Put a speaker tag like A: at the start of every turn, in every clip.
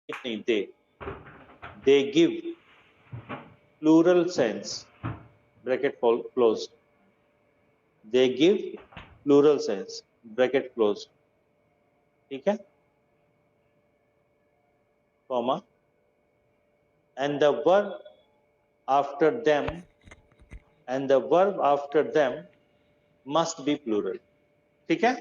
A: नहीं, they give plural sense, bracket closed, they give plural sense, bracket closed, ठीक है, comma, and the verb after them must be plural, ठीक है।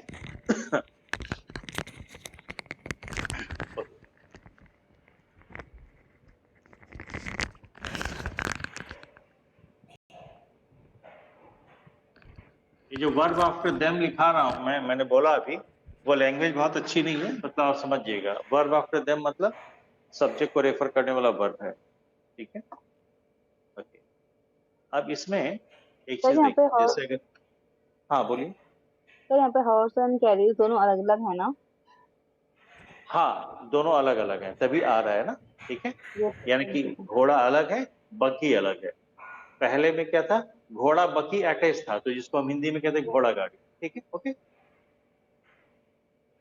A: ये जो वर्ब आफ्टर देम लिखा रहा हूं मैंने बोला अभी, वो लैंग्वेज बहुत अच्छी नहीं है, मतलब आप समझिएगा। वर्ब आफ्टर देम मतलब सब्जेक्ट को रेफर करने वाला वर्ब है, ठीक है। ओके, अब इसमें एक
B: सर
A: चीज
B: यहाँ पे
A: देखिए, जैसे अगर, हाँ बोलिए।
B: सर यहाँ पे हॉर्स एंड कैरीज दोनों अलग अलग है ना?
A: हाँ, दोनों अलग अलग हैं, तभी आ रहा है ना, ठीक है। यानी कि
B: यस
A: घोड़ा अलग है, बकी अलग है। पहले में क्या था, घोड़ा बकी अटैच था, तो जिसको हम हिंदी में कहते हैं घोड़ा गाड़ी, ठीक है। Okay,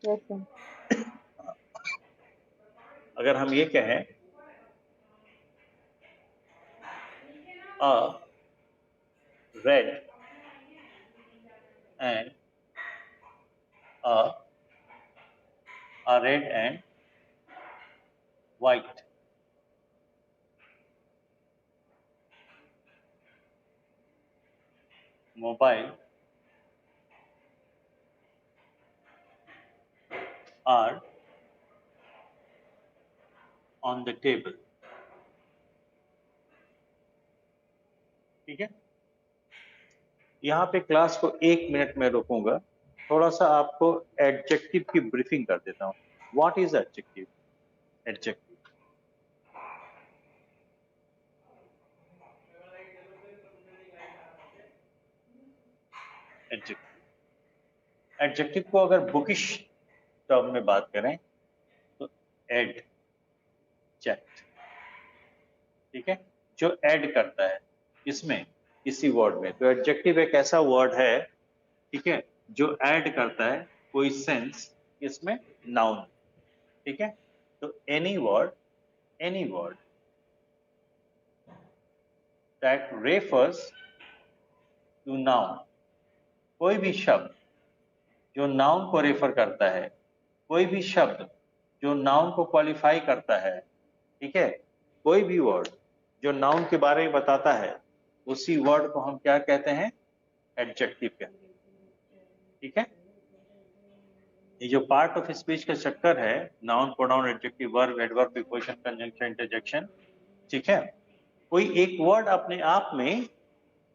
B: yes sir.
A: अगर हम ये कहें a red and a red and white mobile are on the table, ठीक है। यहाँ पे क्लास को 1 मिनट में रोकूंगा, थोड़ा सा आपको एडजेक्टिव की ब्रीफिंग कर देता हूँ। What is adjective? Adjective, adjective adjective को अगर बुकिश टर्म में बात करें तो एड जेक्ट, ठीक है, जो ऐड करता है इसमें, इसी वर्ड में। तो एडजेक्टिव एक ऐसा वर्ड है, ठीक है, जो ऐड करता है कोई सेंस इसमें, नाउन, ठीक है। तो any word that refers to noun, कोई भी शब्द जो नाउन को रेफर करता है, कोई भी शब्द जो नाउन को क्वालिफाई करता है, ठीक है, कोई भी वर्ड जो नाउन के बारे में बताता है, उसी वर्ड को हम क्या कहते हैं? एडजेक्टिव कहते हैं, ठीक है। ये जो पार्ट ऑफ स्पीच का चक्कर है, noun, pronoun, adjective, verb, adverb, preposition, conjunction, interjection, ठीक है, कोई एक वर्ड अपने आप में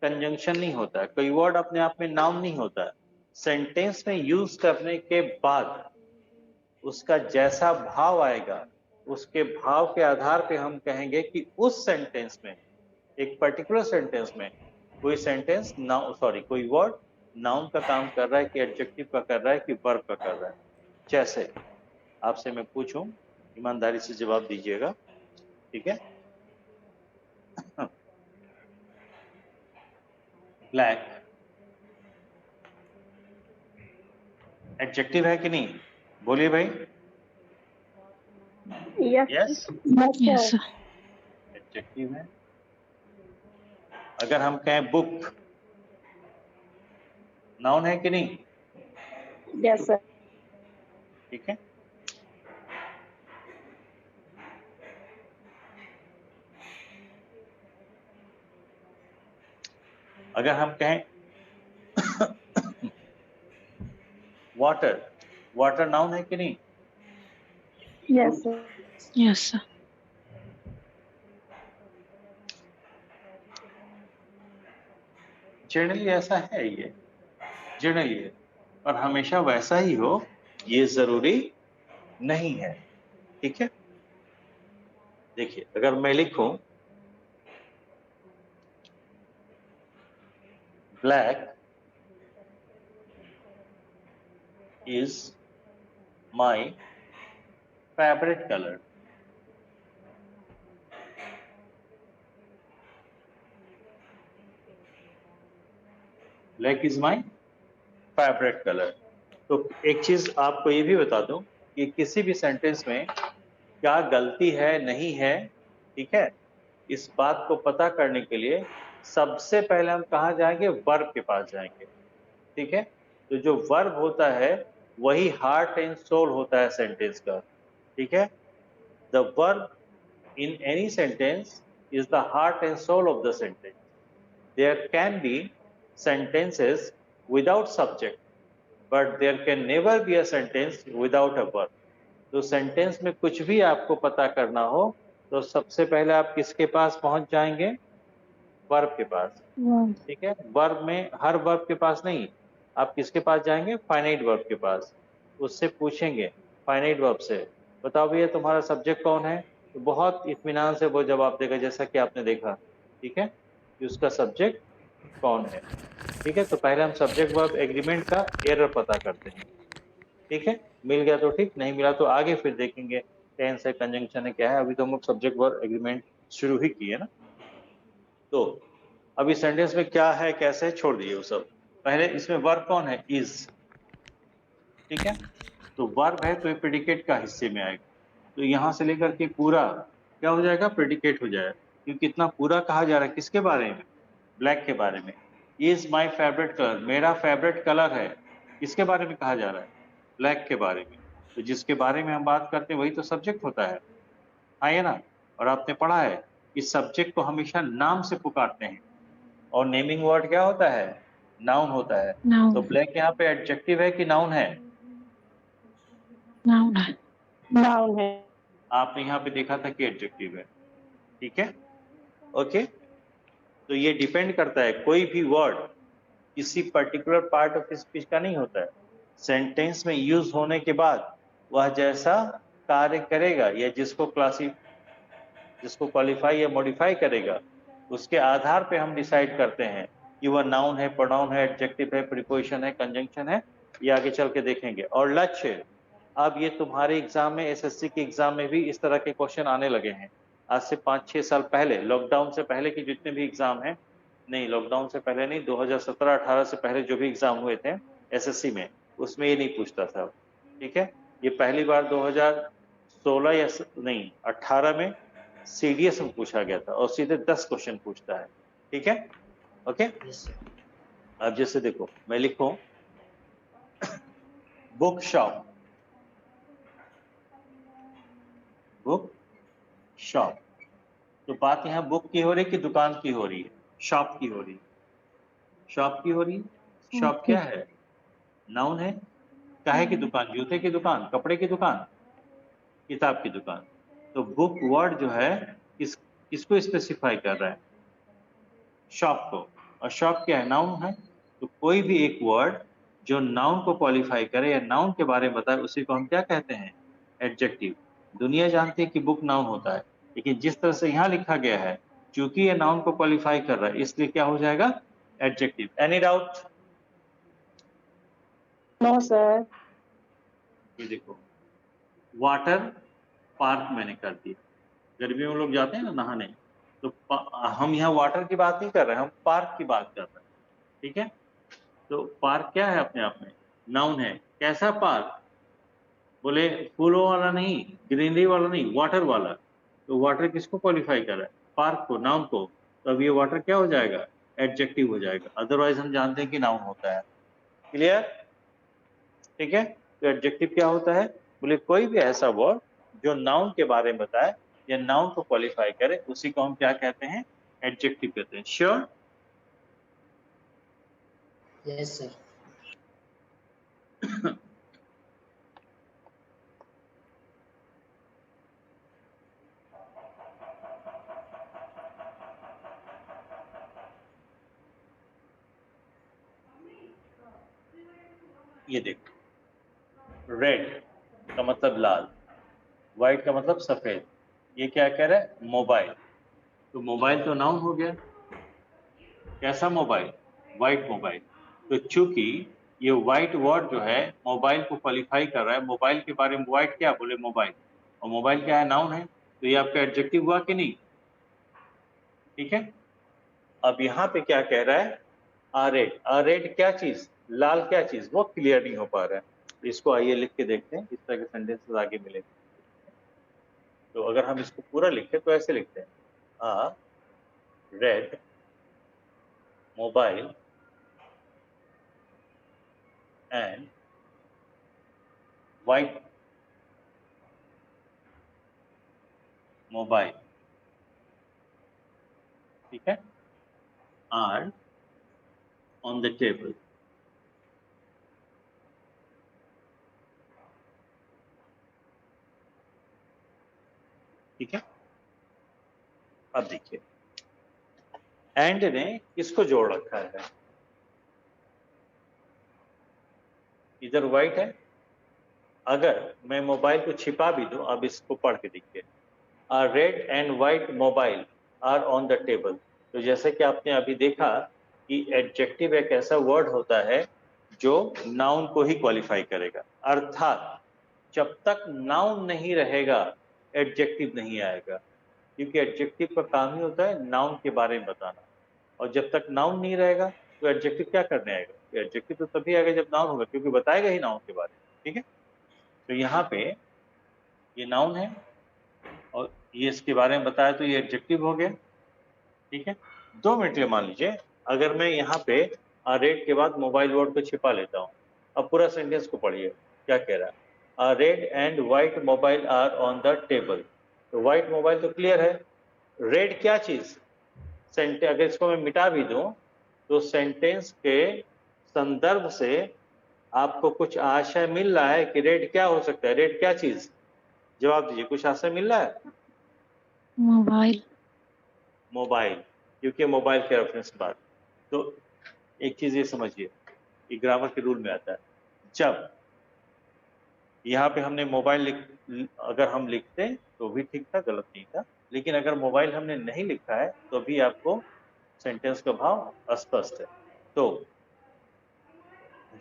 A: कंजंक्शन नहीं होता, कोई वर्ड अपने आप में नाउन नहीं होता। सेंटेंस में यूज करने के बाद उसका जैसा भाव आएगा, उसके भाव के आधार पे हम कहेंगे कि उस सेंटेंस में, एक पर्टिकुलर सेंटेंस में, कोई वर्ड नाउन का काम कर रहा है कि एडजेक्टिव का कर रहा है कि वर्ब का कर रहा है। जैसे आपसे मैं पूछूं, ईमानदारी से जवाब दीजिएगा, ठीक है। ब्लैक एडजेक्टिव है कि नहीं? बोलिए भाई। यस,
B: यस
A: एडजेक्टिव है। अगर हम कहें बुक, नाउन है कि नहीं?
B: Yes sir.
A: ठीक है। अगर हम कहें वाटर, वाटर नाउन है कि नहीं?
B: Yes sir.
C: Yes sir.
A: Generally ऐसा है, ये जनरली है, और हमेशा वैसा ही हो ये जरूरी नहीं है, ठीक है। देखिए, अगर मैं लिखूं black is my favorite color, black is my favorite color। तो एक चीज आपको ये भी बता दूं कि किसी भी सेंटेंस में क्या गलती है नहीं है, ठीक है, इस बात को पता करने के लिए सबसे पहले हम कहाँ जाएंगे, वर्ब के पास जाएंगे। ठीक है, तो जो वर्ब होता है वही हार्ट एंड सोल होता है सेंटेंस का। ठीक है, the verb in any sentence is the heart and soul of the sentence. There can be sentences without subject, but there can never be a sentence without a verb. तो sentence में कुछ भी आपको पता करना हो तो सबसे पहले आप किसके पास पहुंच जाएंगे, वर्ब के पास। ठीक है, वर्ब में हर वर्ब के पास नहीं, आप किसके पास जाएंगे, फाइनाइट वर्ब के पास। उससे पूछेंगे फाइनाइट वर्ब से, बताओ भैया तुम्हारा सब्जेक्ट कौन है, तो बहुत इत्मीनान से वो जवाब देगा जैसा कि आपने देखा। ठीक है, कि उसका सब्जेक्ट कौन है। ठीक है, तो पहले हम सब्जेक्ट वर्ब एग्रीमेंट का एरर पता करते हैं। ठीक है, मिल गया तो ठीक, नहीं मिला तो आगे फिर देखेंगे टेंस है, कंजंक्शन है, क्या है। अभी तो हम लोग सब्जेक्ट वर्ब एग्रीमेंट शुरू ही किए ना। तो अभी सेंटेंस में क्या है कैसे है छोड़ दिए वो सब, पहले इसमें वर्ब कौन है, इज। ठीक है, तो वर्ब है तो ये प्रेडिकेट का हिस्से में आएगा, तो यहां से लेकर के पूरा क्या हो जाएगा, प्रेडिकेट हो जाएगा, क्योंकि इतना पूरा कहा जा रहा है किसके बारे में, ब्लैक के बारे में। इज माई फेवरेट कलर, मेरा फेवरेट कलर है, किसके बारे में कहा जा रहा है, ब्लैक के बारे में। तो जिसके बारे में हम बात करते हैं वही तो सब्जेक्ट होता है, हाँ ये ना। और आपने पढ़ा है कि सब्जेक्ट को हमेशा नाम से पुकारते हैं, और नेमिंग वर्ड क्या होता है, नाउन होता है। तो
C: नाउन
A: ब्लैक यहाँ पे एडजेक्टिव है कि नाउन है,
C: नाउन है।
B: नाउन है।
A: आपने यहाँ पे देखा था कि एडजेक्टिव है। ठीक है, ओके। तो ये डिपेंड करता है, कोई भी वर्ड किसी पर्टिकुलर पार्ट ऑफ स्पीच का नहीं होता है, सेंटेंस में यूज होने के बाद वह जैसा कार्य करेगा या जिसको क्वालिफाई या मॉडिफाई करेगा, उसके आधार पे हम डिसाइड करते हैं कि वह नाउन है, प्रोनाउन है, एडजेक्टिव है, प्रीपोजिशन है, कंजंक्शन है। ये आगे चल के देखेंगे। और लक्ष्य, अब ये तुम्हारे एग्जाम में, एसएससी के एग्जाम में भी इस तरह के क्वेश्चन आने लगे हैं। आज से 5-6 साल पहले, लॉकडाउन से पहले के जितने भी एग्जाम हैं, नहीं लॉकडाउन से पहले नहीं, 2017-18 से पहले जो भी एग्जाम हुए थे एसएससी में, उसमें ये नहीं पूछता था। ठीक है, ये पहली बार 2016 या नहीं 18 में सीडीएस में पूछा गया था, और सीधे 10 क्वेश्चन पूछता है। ठीक है, ओके। अब जैसे देखो मैं लिखूं बुक शॉप, बुक शॉप, तो बात यहाँ बुक की हो रही कि दुकान की हो रही है, शॉप की हो रही है, शॉप की हो रही है। शॉप क्या है, नाउन है। काहे की दुकान, जूते की दुकान, कपड़े की दुकान, किताब की दुकान। तो बुक वर्ड जो है किसको स्पेसिफाई कर रहा है, शॉप को। और शॉप क्या है, नाउन है। तो कोई भी एक वर्ड जो नाउन को क्वालिफाई करे या नाउन के बारे में बताए उसी को हम क्या कहते हैं, एडजेक्टिव। दुनिया जानती है कि बुक नाउन होता है, लेकिन जिस तरह से यहाँ लिखा गया है, चूंकि ये नाउन को क्वालिफाई कर रहा है इसलिए क्या हो जाएगा, adjective. Any doubt,
B: no sir.
A: ये देखो वाटर पार्क मैंने कर दिया, गर्मियों में लोग जाते हैं ना नहाने, तो हम यहाँ वाटर की बात नहीं कर रहे हैं, हम पार्क की बात कर रहे हैं। ठीक है, तो पार्क क्या है, अपने आप में नाउन है। कैसा पार्क, बोले फूलों वाला नहीं, ग्रीनरी वाला नहीं, वाटर वाला। तो वाटर किसको क्वालिफाई कर रहा है, पार्क को, नाउन को। तो अब ये वाटर क्या हो जाएगा, एडजेक्टिव हो जाएगा, अदरवाइज हम जानते हैं कि नाउन होता है। क्लियर, ठीक है। तो एडजेक्टिव क्या होता है, बोले कोई भी ऐसा वर्ड जो नाउन के बारे में बताए या नाउन को क्वालिफाई करे उसी को हम क्या कहते हैं, एडजेक्टिव कहते हैं। Sure,
D: yes sir.
A: ये देखो रेड का मतलब लाल, व्हाइट का मतलब सफेद। ये क्या कह रहा है, मोबाइल। तो मोबाइल तो नाउन हो गया, कैसा मोबाइल, व्हाइट मोबाइल। तो चूंकि ये व्हाइट वर्ड जो है मोबाइल को क्वालिफाई कर रहा है, मोबाइल के बारे में व्हाइट क्या बोले, मोबाइल, और मोबाइल क्या है, नाउन है, तो ये आपका एडजेक्टिव हुआ कि नहीं। ठीक है, अब यहाँ पे क्या कह रहा है, रेड, रेड क्या चीज, लाल क्या चीज, वो क्लियर नहीं हो पा रहा है। इसको आइए लिख के देखते हैं, इस तरह के सेंटेंसेस आगे मिलेंगे। तो अगर हम इसको पूरा लिखें तो ऐसे लिखते हैं, a red mobile and white mobile, ठीक है, आर ऑन द टेबल। ठीक है, अब देखिए एंड ने किसको जोड़ रखा है, इधर व्हाइट है, अगर मैं मोबाइल को छिपा भी दूं, अब इसको पढ़ के देखिए, red and white mobile are on the table. तो जैसे कि आपने अभी देखा कि एडजेक्टिव एक ऐसा वर्ड होता है जो नाउन को ही क्वालिफाई करेगा, अर्थात जब तक नाउन नहीं रहेगा एडजेक्टिव नहीं आएगा, क्योंकि एडजेक्टिव का काम ही होता है नाउन के बारे में बताना, और जब तक नाउन नहीं रहेगा तो एडजेक्टिव क्या करने आएगा, एडजेक्टिव तो तभी आएगा जब नाउन होगा, क्योंकि बताएगा ही नाउन के बारे में। ठीक है, तो यहाँ पे ये नाउन है और ये इसके बारे में बताया तो ये एडजेक्टिव हो गया। ठीक है, 2 मिनट के लिए मान लीजिए अगर मैं यहाँ पे रेड के बाद मोबाइल वर्ड को छिपा लेता हूँ, अब पूरा सेंटेंस को पढ़िए क्या कह रहा है, red and white mobile are on the table. तो व्हाइट मोबाइल तो क्लियर है, रेड क्या चीज, सेंटेंस अगर इसको मैं मिटा भी दूं तो सेंटेंस के संदर्भ से आपको कुछ आशय मिल रहा है कि रेड क्या हो सकता है, रेड क्या चीज, जवाब दीजिए, कुछ आशय मिल रहा है,
C: मोबाइल।
A: मोबाइल, क्योंकि मोबाइल के रेफरेंस के बाद। तो एक चीज ये समझिए, ये ग्रामर के रूल में आता है, जब यहाँ पे हमने मोबाइल अगर हम लिखते तो भी ठीक था, गलत नहीं था, लेकिन अगर मोबाइल हमने नहीं लिखा है तो भी आपको सेंटेंस का भाव अस्पष्ट है। तो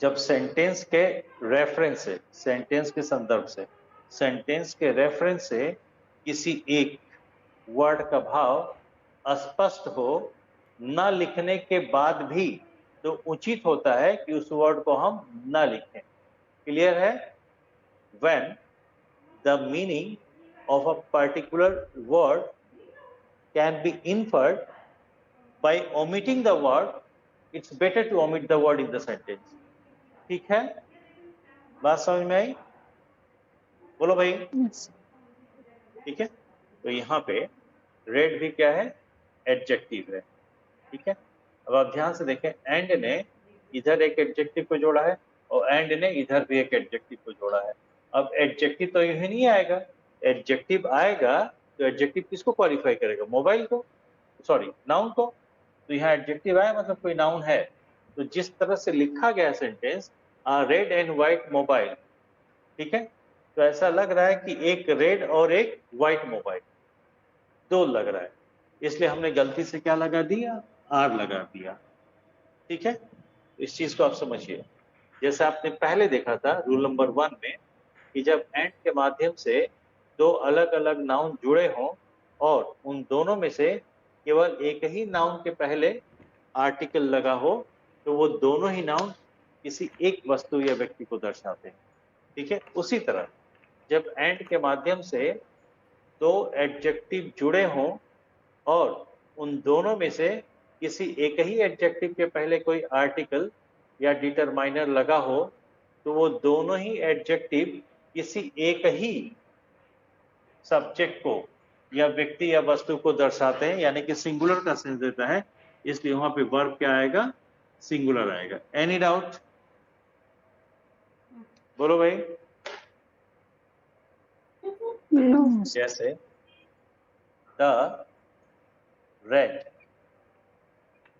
A: जब सेंटेंस के रेफरेंस से, सेंटेंस के संदर्भ से, सेंटेंस के रेफरेंस से किसी एक वर्ड का भाव अस्पष्ट हो न लिखने के बाद भी, तो उचित होता है कि उस वर्ड को हम न लिखें। क्लियर है? When the meaning of a particular word can be inferred by omitting the word, it's better to omit the word in the sentence. ठीक है, बात समझ में आई? बोलो भाई।
C: Yes.
A: ठीक है, तो यहाँ पे रेड भी क्या है, एडजेक्टिव है। ठीक है, अब आप ध्यान से देखें, एंड ने इधर एक एडजेक्टिव को जोड़ा है और एंड ने इधर भी एक एडजेक्टिव को जोड़ा है। अब एडजेक्टिव तो यूं ही नहीं आएगा, एडजेक्टिव आएगा तो एडजेक्टिव किसको क्वालिफाई करेगा, मोबाइल को, सॉरी नाउन को। तो यहाँ एडजेक्टिव आया मतलब कोई नाउन है। तो जिस तरह से लिखा गया sentence red and white mobile, ठीक है, तो ऐसा लग रहा है कि एक रेड और एक व्हाइट मोबाइल, दो लग रहा है, इसलिए हमने गलती से क्या लगा दिया, आर लगा दिया। ठीक है, इस चीज को आप समझिए। जैसे आपने पहले देखा था रूल नंबर 1 में कि जब एंड के माध्यम से दो अलग अलग नाउन जुड़े हों और उन दोनों में से केवल एक ही नाउन के पहले आर्टिकल लगा हो, तो वो दोनों ही नाउन किसी एक वस्तु या व्यक्ति को दर्शाते हैं। ठीक है, उसी तरह जब एंड के माध्यम से दो एडजेक्टिव जुड़े हों और उन दोनों में से किसी एक ही एडजेक्टिव के पहले कोई आर्टिकल या डिटरमाइनर लगा हो, तो वो दोनों ही एडजेक्टिव किसी एक ही सब्जेक्ट को या व्यक्ति या वस्तु को दर्शाते हैं, यानी कि सिंगुलर का सेंस देता है, इसलिए वहां पे वर्ब क्या आएगा, सिंगुलर आएगा। Any doubt? बोलो भाई।
C: No.
A: जैसे द रेड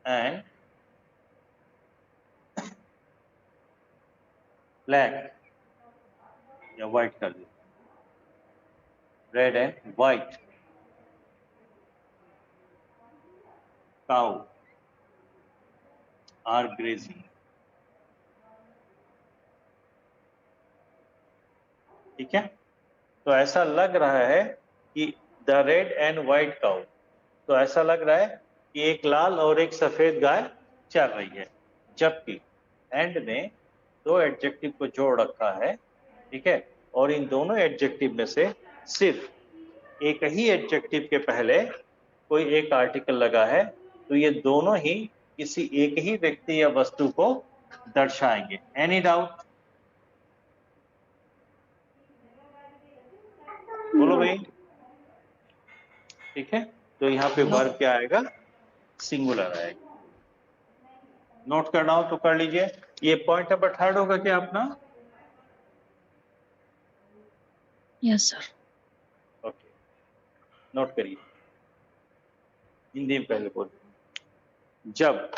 A: एंड ब्लैक या व्हाइट कर दो, red and white cow are grazing. ठीक है, तो ऐसा लग रहा है कि the red and white cow, तो ऐसा लग रहा है कि एक लाल और एक सफेद गाय चल रही है, जबकि एंड ने दो एडजेक्टिव को जोड़ रखा है। ठीक है, और इन दोनों एडजेक्टिव में से सिर्फ एक ही एडजेक्टिव के पहले कोई एक आर्टिकल लगा है तो ये दोनों ही किसी एक ही व्यक्ति या वस्तु को दर्शाएंगे। Any doubt? बोलो भाई। ठीक है, तो यहाँ पे वर्ब क्या आएगा? सिंगुलर आएगा। नोट करना हो तो कर लीजिए। ये पॉइंट नंबर 3 होगा क्या अपना?
C: Yes sir.
A: ओके, नोट करिए। हिंदी में पहले बोल। जब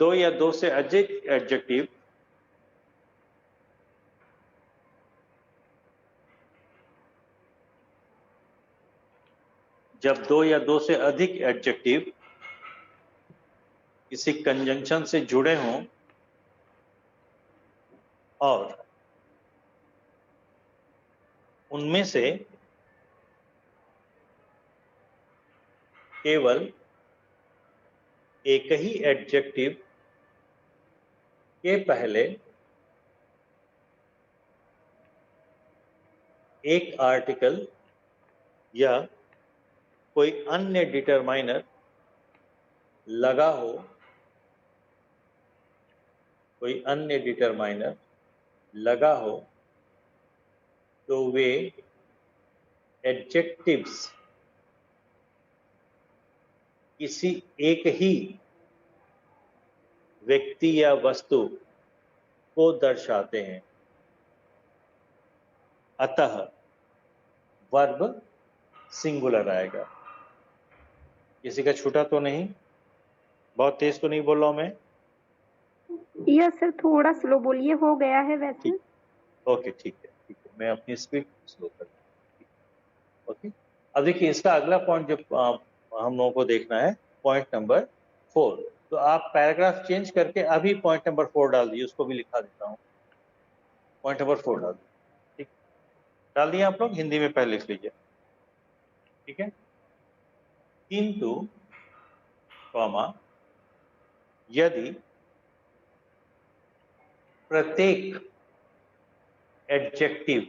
A: दो या दो से अधिक एडजेक्टिव जब दो या दो से अधिक एडजेक्टिव किसी कंजंक्शन से जुड़े हों और उनमें से केवल एक ही एडजेक्टिव के पहले एक आर्टिकल या कोई अन्य डिटरमाइनर लगा हो, कोई अन्य डिटरमाइनर लगा हो, तो वे एडजेक्टिव्स किसी एक ही व्यक्ति या वस्तु को दर्शाते हैं। अतः वर्ब सिंगुलर आएगा। किसी का छूटा तो नहीं? बहुत तेज तो नहीं बोल रहा हूं मैं?
D: यस सर, थोड़ा स्लो बोलिए, हो गया है वैसे।
A: ओके, ठीक है, ठीक है, मैं अपनी स्पीड स्लो कर। ओके, अब देखिए इसका अगला पॉइंट जो हम लोगों को देखना है, पॉइंट नंबर 4। तो आप पैराग्राफ चेंज करके अभी पॉइंट नंबर 4 डाल दीजिए, उसको भी लिखा देता हूँ। पॉइंट नंबर 4 डाल दीजिए। ठीक, डाल दिए आप लोग? हिंदी में पहले लिख लीजिए। ठीक है। किंतु कॉमा यदि प्रत्येक एडजेक्टिव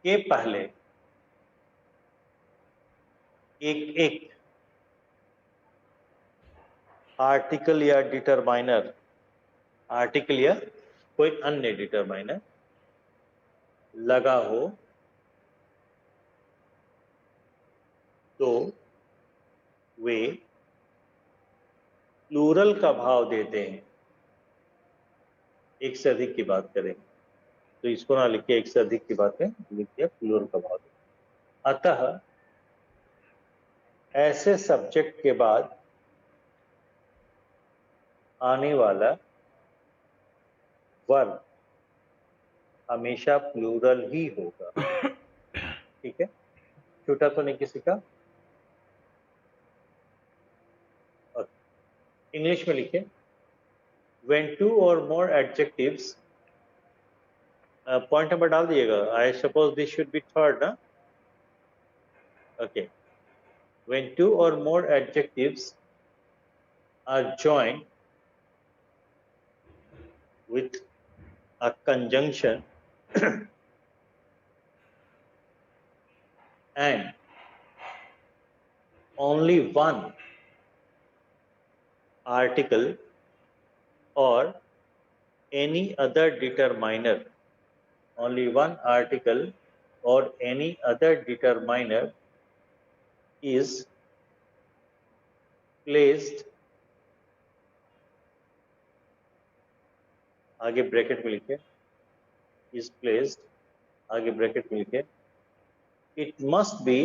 A: के पहले एक एक आर्टिकल या डिटरमाइनर, आर्टिकल या कोई अन्य डिटरमाइनर लगा हो, तो वे प्लूरल का भाव देते हैं। एक से अधिक की बात करें तो इसको ना लिखिए एक से अधिक की बात है, लिखिए प्लूरल का भाव देते। अतः ऐसे सब्जेक्ट के बाद आने वाला वर्ब हमेशा प्लूरल ही होगा। ठीक है, छूटा तो नहीं किसी का? इंग्लिश में लिखिए। When two or more adjectives, point number डाल दिएगा। I suppose this should be third ना? Okay. When two or more adjectives are joined with a conjunction and only one article or any other determiner, only one article or any other determiner is placed, आगे bracket में लिखे, is placed, आगे bracket में लिखे, it must be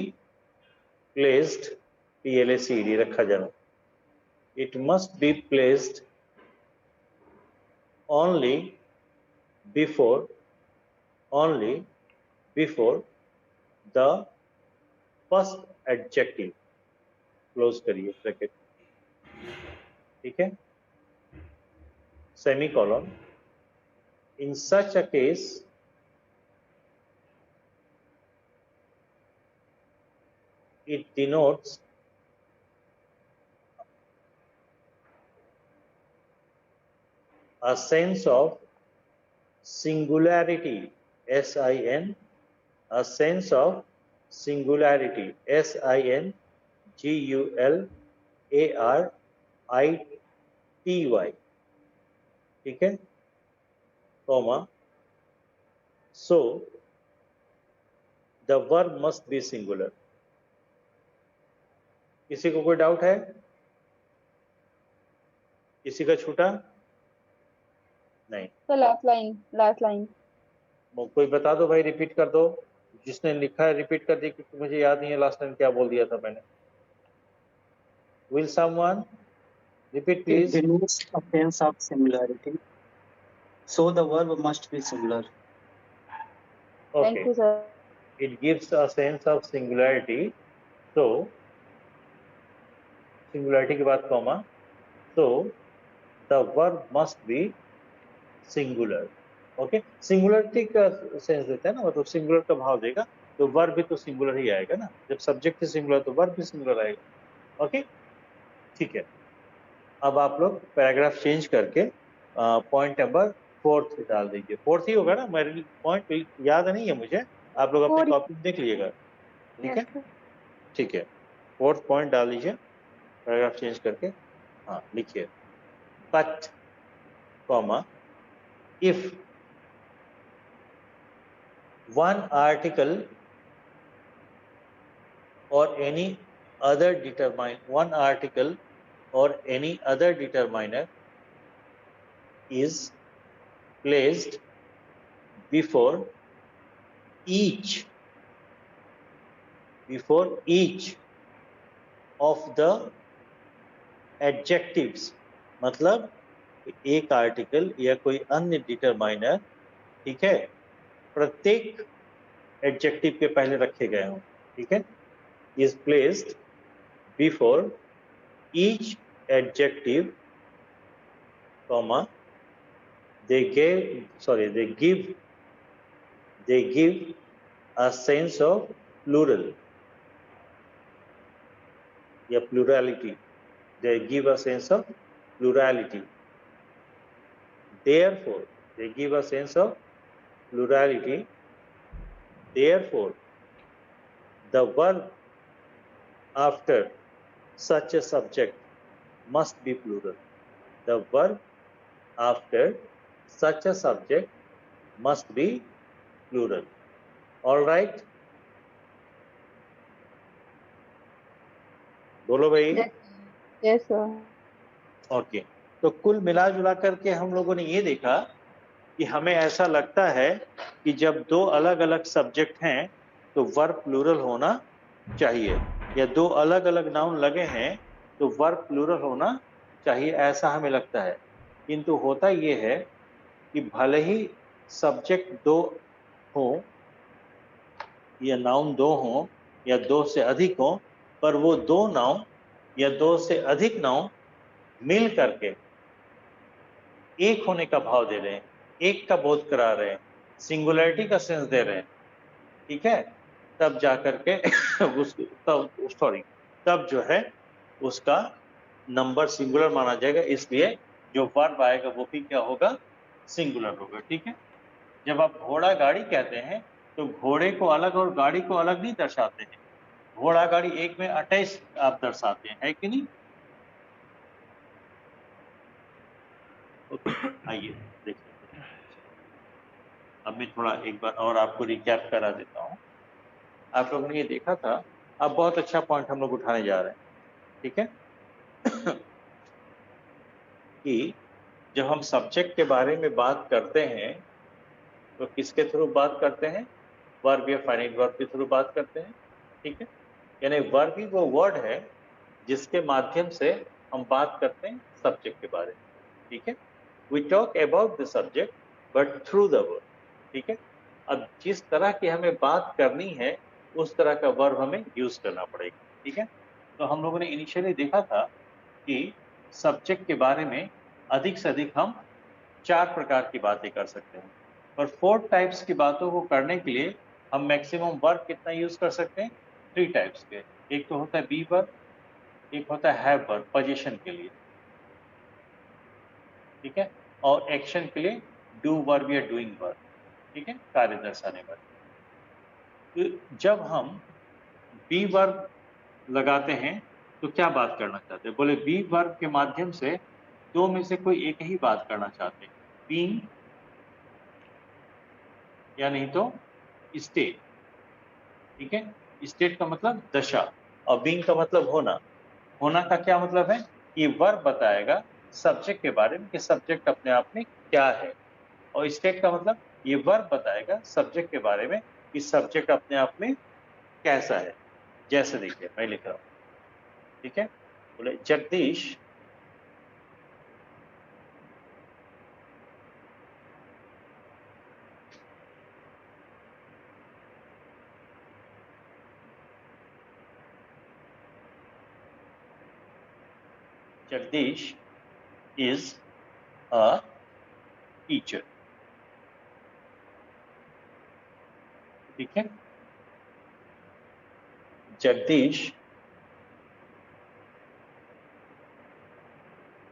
A: placed, PLACED रखा जाना, it must be placed only before the first adjective, close करिए bracket. ठीक है, semicolon. In such a case, it denotes a sense of singularity, SIN a sense of singularity, SINGULARITY, ठीक है, comma, so the verb must be singular. किसी को कोई doubt है? किसी का छूटा? नहीं।
B: तो लास्ट लाइन
A: कोई बता दो भाई, रिपीट कर दो, जिसने लिखा है रिपीट कर दी, क्योंकि मुझे याद नहीं है लास्ट टाइम क्या बोल दिया था मैंने। Will someone repeat
E: It
A: please?
E: denotes a sense of similarity, so the verb must be singular.
B: Thank
A: Okay.
B: You sir.
A: It gives a sense of singularity, so singularity के बाद comma, so the verb must be singular. Okay, singularity का sense देता है ना, मतलब singular का भाव देगा, तो वर्ब भी तो सिंगुलर ही आएगा ना, जब सब्जेक्ट ही सिंगुलर तो वर्ब भी सिंगुलर आएगा। ओके, ठीक है। अब आप लोग पैराग्राफ चेंज करके पॉइंट नंबर 4 डाल दीजिए। 4 ही होगा ना, मेरे पॉइंट याद नहीं है मुझे, आप लोग अपनी
D: 4
A: कॉपी में देख लीजिएगा, ठीक है,
D: यस सर।
A: ठीक है। 4th पॉइंट डाल दीजिए पैराग्राफ चेंज करके। हाँ, लिखिए, but comma if one article or any other determiner is placed before each of the adjectives, मतलब एक आर्टिकल या कोई अन्य डिटरमाइनर, ठीक है, प्रत्येक एडजेक्टिव के पहले रखे गए हों, ठीक है, is placed before each adjective, comma, they give a sense of plural या plurality, they give a sense of plurality, therefore they give a sense of plurality, therefore the verb after such a subject must be plural. The verb after such a subject must be plural. All right? बोलो भाई।
B: Yes sir.
A: Okay, तो कुल मिला जुला करके हम लोगों ने ये देखा कि हमें ऐसा लगता है कि जब दो अलग अलग सब्जेक्ट हैं तो वर्ब प्लूरल होना चाहिए, या दो अलग अलग नाउन लगे हैं तो वर्ब प्लूरल होना चाहिए, ऐसा हमें लगता है। किंतु होता ये है कि भले ही सब्जेक्ट दो हो या नाउन दो हो या दो से अधिक हो, पर वो दो नाउन या दो से अधिक नाउन मिल करके एक होने का भाव दे रहे हैं, एक का बोध करा रहे हैं, सिंगुलरिटी का सेंस दे रहे हैं, ठीक है, तब जाकर के तब जो है उसका नंबर सिंगुलर माना जाएगा, इसलिए जो वर्ब आएगा वो भी क्या होगा, सिंगुलर होगा, ठीक है। जब आप घोड़ा गाड़ी कहते हैं तो घोड़े को अलग और गाड़ी को अलग नहीं दर्शाते हैं, घोड़ा गाड़ी एक में अटैच आप दर्शाते हैं, है कि नहीं। ओके, आइए देखिए, अब मैं थोड़ा एक बार और आपको रिकैप करा देता हूँ। आप लोगों ने ये देखा था, अब बहुत अच्छा पॉइंट हम लोग उठाने जा रहे हैं, ठीक है, कि जब हम सब्जेक्ट के बारे में बात करते हैं तो किसके थ्रू बात करते हैं, वर्ब या फाइनाइट वर्ब के थ्रू बात करते हैं, ठीक है, यानी वर्ब ही वो वर्ड है जिसके माध्यम से हम बात करते हैं सब्जेक्ट के बारे में, ठीक है। We talk about the subject but through the word, ठीक है। अब जिस तरह की हमें बात करनी है उस तरह का वर्ब हमें यूज करना पड़ेगा, ठीक है। तो हम लोगों ने इनिशियली देखा था कि सब्जेक्ट के बारे में अधिक से अधिक हम 4 प्रकार की बातें कर सकते हैं, और 4 टाइप्स की बातों को करने के लिए हम मैक्सिमम वर्ब कितना यूज कर सकते हैं, 3 टाइप्स के। एक तो होता है बी वर्ब, एक होता है हैव वर्ब पोजीशन के लिए, ठीक है, और एक्शन के लिए डू वर्ब या डूइंग वर्ब, ठीक है, कार्य दर्शाने वाले। तो जब हम बी वर्ब लगाते हैं तो क्या बात करना चाहते हैं? बोले बी वर्ब के माध्यम से दो में से कोई एक ही बात करना चाहते हैं, बीइंग या नहीं तो स्टेट। ठीक है, स्टेट का मतलब दशा और बीइंग का मतलब होना। होना का क्या मतलब है? ये वर्ब बताएगा सब्जेक्ट के बारे में कि सब्जेक्ट अपने आप में क्या है, और स्टेट का मतलब ये वर्ब बताएगा सब्जेक्ट के बारे में कि सब्जेक्ट अपने आप में कैसा है। जैसे देखिए मैं लिख रहा हूं, ठीक है, बोले Jagdish Jagdish is a teacher. ठीक है, जगदीश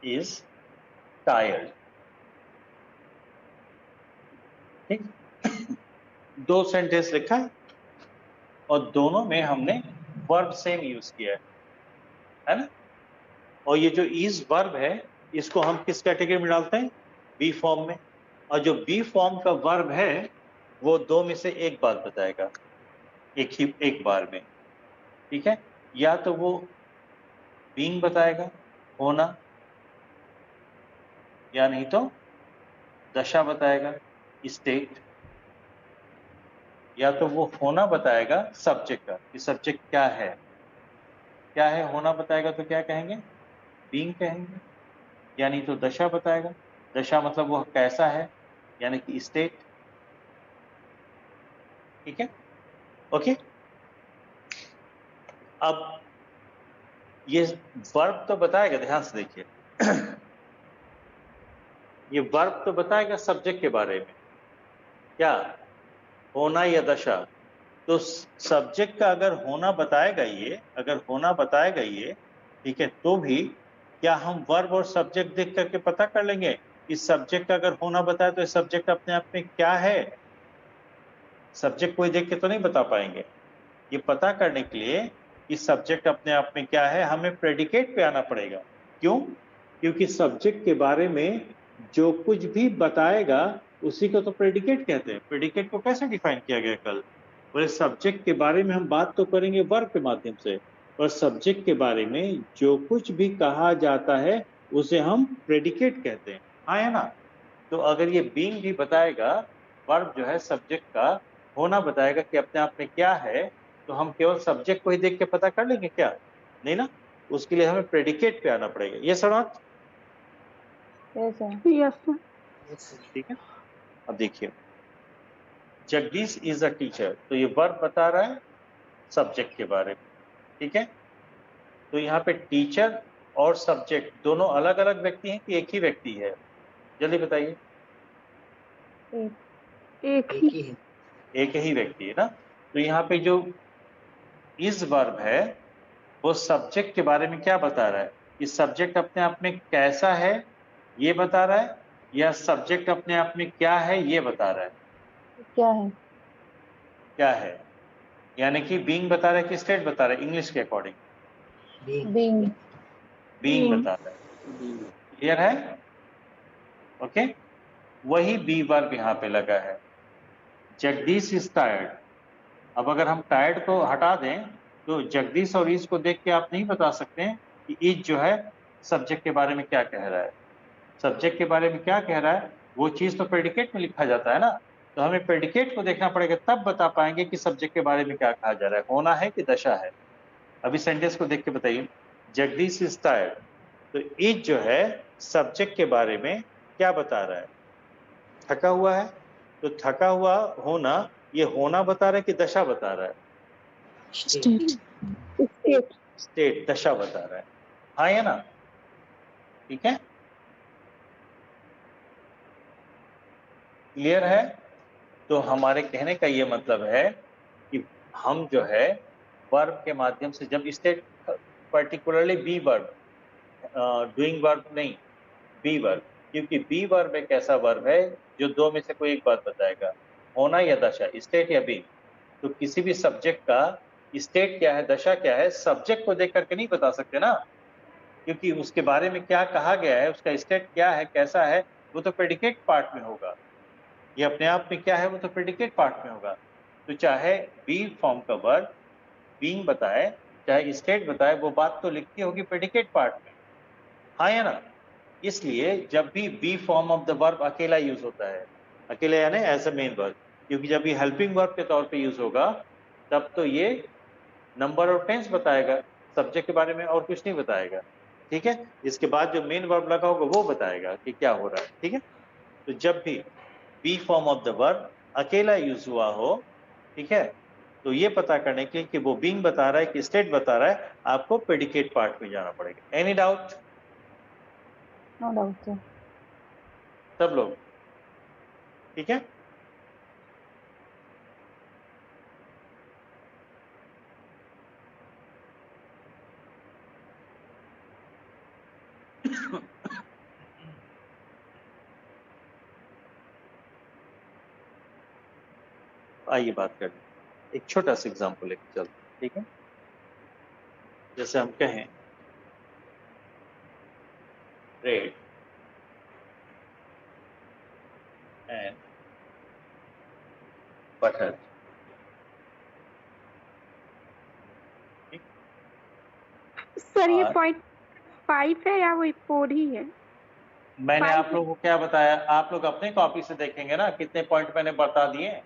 A: इज टायर्ड। ठीक, दो सेंटेंस लिखा है और दोनों में हमने वर्ब सेम यूज किया है ना। और ये जो इज वर्ब है इसको हम किस कैटेगरी में डालते हैं? बी फॉर्म में। और जो बी फॉर्म का वर्ब है वो दो में से एक बात बताएगा, एक बार में। ठीक है, या तो वो बीइंग बताएगा, होना, या नहीं तो दशा बताएगा, स्टेट, या तो वो होना बताएगा सब्जेक्ट का कि सब्जेक्ट क्या है। क्या है होना बताएगा तो क्या कहेंगे? बीइंग कहेंगे। या नहीं तो दशा बताएगा, दशा मतलब वो कैसा है यानी कि स्टेट। ठीक है, ओके। अब ये वर्ब तो बताएगा, ध्यान से देखिए ये वर्ब तो बताएगा सब्जेक्ट के बारे में, क्या होना या दशा। तो सब्जेक्ट का अगर होना बताएगा ये, अगर होना बताएगा ये, ठीक है, तो भी क्या हम वर्ब और सब्जेक्ट देख करके पता कर लेंगे इस सब्जेक्ट का अगर होना बताए तो सब्जेक्ट अपने आप में क्या है? सब्जेक्ट कोई देख के तो नहीं बता पाएंगे। ये पता करने के लिए कि सब्जेक्ट अपने आप में क्या है हमें प्रेडिकेट पे आना पड़ेगा। क्यों? क्योंकि सब्जेक्ट के बारे में जो कुछ भी बताएगा उसी को तो प्रेडिकेट कहते हैं। प्रेडिकेट को कैसे डिफाइन किया गया कल? बोले सब्जेक्ट के बारे में हम बात तो करेंगे वर्ब के माध्यम से, और सब्जेक्ट के बारे में जो कुछ भी कहा जाता है उसे हम प्रेडिकेट कहते हैं। हाँ है ना। तो अगर ये बीइंग भी बताएगा, वर्ब जो है सब्जेक्ट का होना बताएगा कि अपने आप में क्या है, तो हम केवल सब्जेक्ट को ही देख के पता कर लेंगे क्या? नहीं ना, उसके लिए हमें प्रेडिकेट पे आना पड़ेगा। ये समझ?
B: Yes sir.
D: Yes sir.
A: ठीक है, अब देखिए जगदीश इज अ टीचर, तो ये वर्ब बता रहा है सब्जेक्ट के बारे में। ठीक है, तो यहाँ पे टीचर और सब्जेक्ट दोनों अलग अलग व्यक्ति हैं कि एक ही व्यक्ति है? जल्दी बताइए।
D: एक
E: एक
D: ही।
E: ही है।
A: एक ही व्यक्ति है ना। तो यहाँ पे जो इज वर्ब है वो सब्जेक्ट के बारे में क्या बता रहा है? कि सब्जेक्ट अपने आप में कैसा है ये बता रहा है, या सब्जेक्ट अपने आप में क्या है ये बता रहा है?
B: क्या है?
A: क्या है यानी कि बीइंग बता रहा है कि स्टेट बता रहा है? इंग्लिश के अकॉर्डिंग
E: बीइंग।
B: बीइंग।
A: बीइंग बता रहा है। क्लियर है? ओके, वही बी वर्ब यहाँ पे लगा है। Jagdish is tired. अब अगर हम टायर्ड को हटा दें तो जगदीश और इज को देख के आप नहीं बता सकते हैं कि इज जो है सब्जेक्ट के बारे में क्या कह रहा है। सब्जेक्ट के बारे में क्या कह रहा है वो चीज तो प्रेडिकेट में लिखा जाता है ना। तो हमें प्रेडिकेट को देखना पड़ेगा, तब बता पाएंगे कि सब्जेक्ट के बारे में क्या कहा जा रहा है, होना है कि दशा है। अभी सेंटेंस को देख के बताइए, जगदीश इज टायर्ड। तो इज जो है सब्जेक्ट के बारे में क्या बता रहा है? थका हुआ है। तो थका हुआ होना, ये होना बता रहा है कि दशा बता रहा है?
C: State.
D: स्टेट।
A: स्टेट, दशा बता रहा है। हाँ या ना? ठीक है, क्लियर है? तो हमारे कहने का ये मतलब है कि हम जो है वर्ब के माध्यम से, जब state particularly be verb, doing verb नहीं, बी वर्ब, क्योंकि बी वर्ब एक ऐसा वर्ब है जो दो में से कोई एक बात बताएगा, होना या दशा, स्टेट या बी। तो किसी भी सब्जेक्ट का स्टेट क्या है, दशा क्या है, सब्जेक्ट को देख करके नहीं बता सकते ना, क्योंकि उसके बारे में क्या कहा गया है, उसका स्टेट क्या है, कैसा है, वो तो प्रेडिकेट पार्ट में होगा। ये अपने आप में क्या है, वो तो प्रेडिकेट पार्ट में होगा। तो चाहे बी फॉर्म का वर्ब बीइंग बताए, चाहे स्टेट बताए, वो बात तो लिखती होगी प्रेडिकेट पार्ट में, हाँ या ना। इसलिए जब भी be form of the verb अकेला यूज होता है, अकेला यानी एज अ मेन वर्ब, क्योंकि जब ये हेल्पिंग वर्ब के तौर पे यूज होगा तब तो ये नंबर और टेंस बताएगा, सब्जेक्ट के बारे में और कुछ नहीं बताएगा, ठीक है। इसके बाद जो मेन वर्ब लगा होगा वो बताएगा कि क्या हो रहा है, ठीक है। तो जब भी be form of the verb अकेला यूज हुआ हो, ठीक है, तो ये पता करने के लिए कि वो बीइंग बता रहा है कि स्टेट बता रहा है, आपको प्रेडिकेट पार्ट में जाना पड़ेगा। Any doubt?
B: No doubt sir.
A: सब लोग ठीक है? आइए बात कर लें, एक छोटा सा एग्जाम्पल लेकर चलते हैं, ठीक है। जैसे हम कहें ब्रेड एंड बटर,
D: सर ये
A: और
D: 0.5 है या वही 4 ही है?
A: मैंने
D: 5
A: आप लोगों को क्या बताया, आप लोग अपने कॉपी से देखेंगे ना कितने पॉइंट मैंने बता दिए,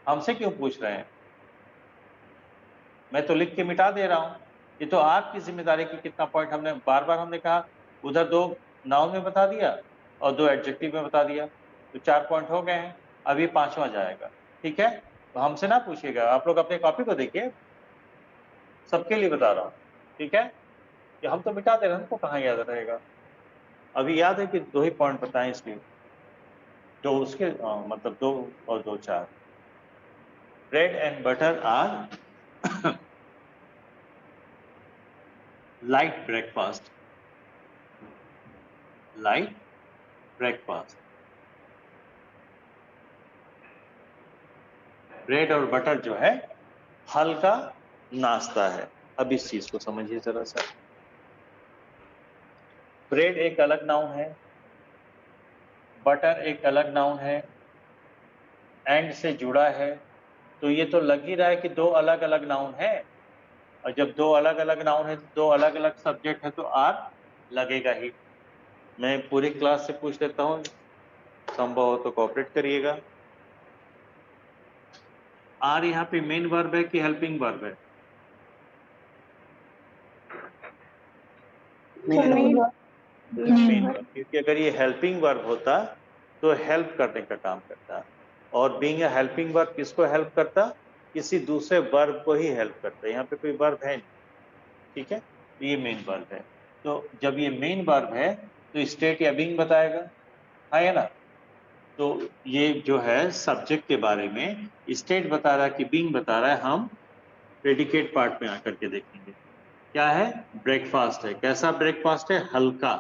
A: हमसे क्यों पूछ रहे हैं? मैं तो लिख के मिटा दे रहा हूं, ये तो आपकी जिम्मेदारी की कितना पॉइंट हमने बार बार हमने कहा, उधर 2 नाउन में बता दिया और 2 एडजेक्टिव में बता दिया, तो 4 पॉइंट हो गए हैं। अब ये 5वां जाएगा, ठीक है। तो हमसे ना पूछिएगा, आप लोग अपने कॉपी को देखिए, सबके लिए बता रहा हूँ, ठीक है। कि हम तो मिटा दे रहे हैं, हमको कहाँ याद रहेगा। अभी याद है कि 2 ही पॉइंट बताएं, इसलिए 2 उसके मतलब 2 और 2 4। Bread and butter are light breakfast, light breakfast। Bread और बटर जो है हल्का नाश्ता है। अब इस चीज को समझिए जरा सा। ब्रेड एक अलग नाउन है, बटर एक अलग नाउन है, एंड से जुड़ा है, तो ये तो लग ही रहा है कि 2 अलग अलग नाउन है, और जब 2 अलग अलग नाउन है तो 2 अलग अलग सब्जेक्ट है, तो आर लगेगा ही। मैं पूरी क्लास से पूछ लेता हूँ, संभव हो तो कोऑपरेट करिएगा। आर यहाँ पे मेन वर्ब है कि हेल्पिंग वर्ब है?
D: मेन
A: मेन वर्ब, क्योंकि अगर ये हेल्पिंग वर्ब होता तो हेल्प करने का काम करता, और बीइंग अ हेल्पिंग वर्ब किसको हेल्प करता? किसी दूसरे वर्ब को ही हेल्प करता। यहाँ पे कोई वर्ब है नहीं, ठीक है, तो ये मेन वर्ब है। तो जब ये मेन वर्ब है तो स्टेट या बीइंग बताएगा, हाँ या ना। तो ये जो है सब्जेक्ट के बारे में स्टेट बता रहा है कि बीइंग बता रहा है, हम प्रेडिकेट पार्ट में आकर के देखेंगे। क्या है? ब्रेकफास्ट है। कैसा ब्रेकफास्ट है? हल्का।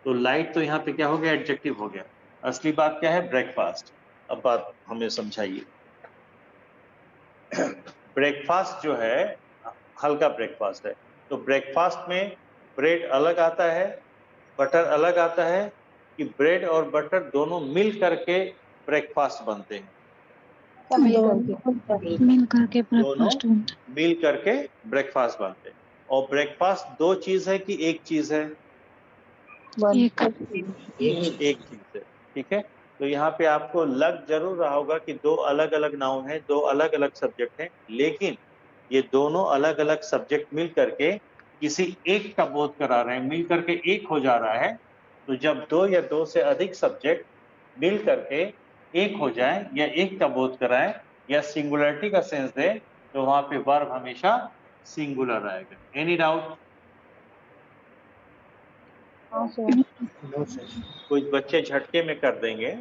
A: तो लाइट तो यहाँ पे क्या हो गया? एडजेक्टिव हो गया। असली बात क्या है? ब्रेकफास्ट। अब बात हमें समझाइए। ब्रेकफास्ट जो है हल्का ब्रेकफास्ट है, तो ब्रेकफास्ट में ब्रेड अलग आता है, बटर अलग आता है, कि ब्रेड और बटर दोनों मिल करके ब्रेकफास्ट बनते हैं?
B: सब मिल करके।
C: मिल करके
A: दोनों
C: ब्रेकफास्ट बनता है।
A: मिल करके ब्रेकफास्ट बनते हैं। और ब्रेकफास्ट 2 चीज है कि एक चीज है?
C: एक
A: एक चीज है, ठीक है। तो यहाँ पे आपको लग जरूर रहा होगा कि 2 अलग अलग नाउन है, 2 अलग अलग सब्जेक्ट हैं, लेकिन ये दोनों अलग अलग सब्जेक्ट मिल करके किसी एक का बोध करा रहे हैं, मिल करके एक हो जा रहा है। तो जब 2 या 2 से अधिक सब्जेक्ट मिल करके एक हो जाए या एक का बोध कराए या सिंगुलरिटी का सेंस दे, तो वहां पे वर्ब हमेशा सिंगुलर आएगा। Any doubt?
B: हाँ सर।
A: कुछ बच्चे झटके में कर देंगे।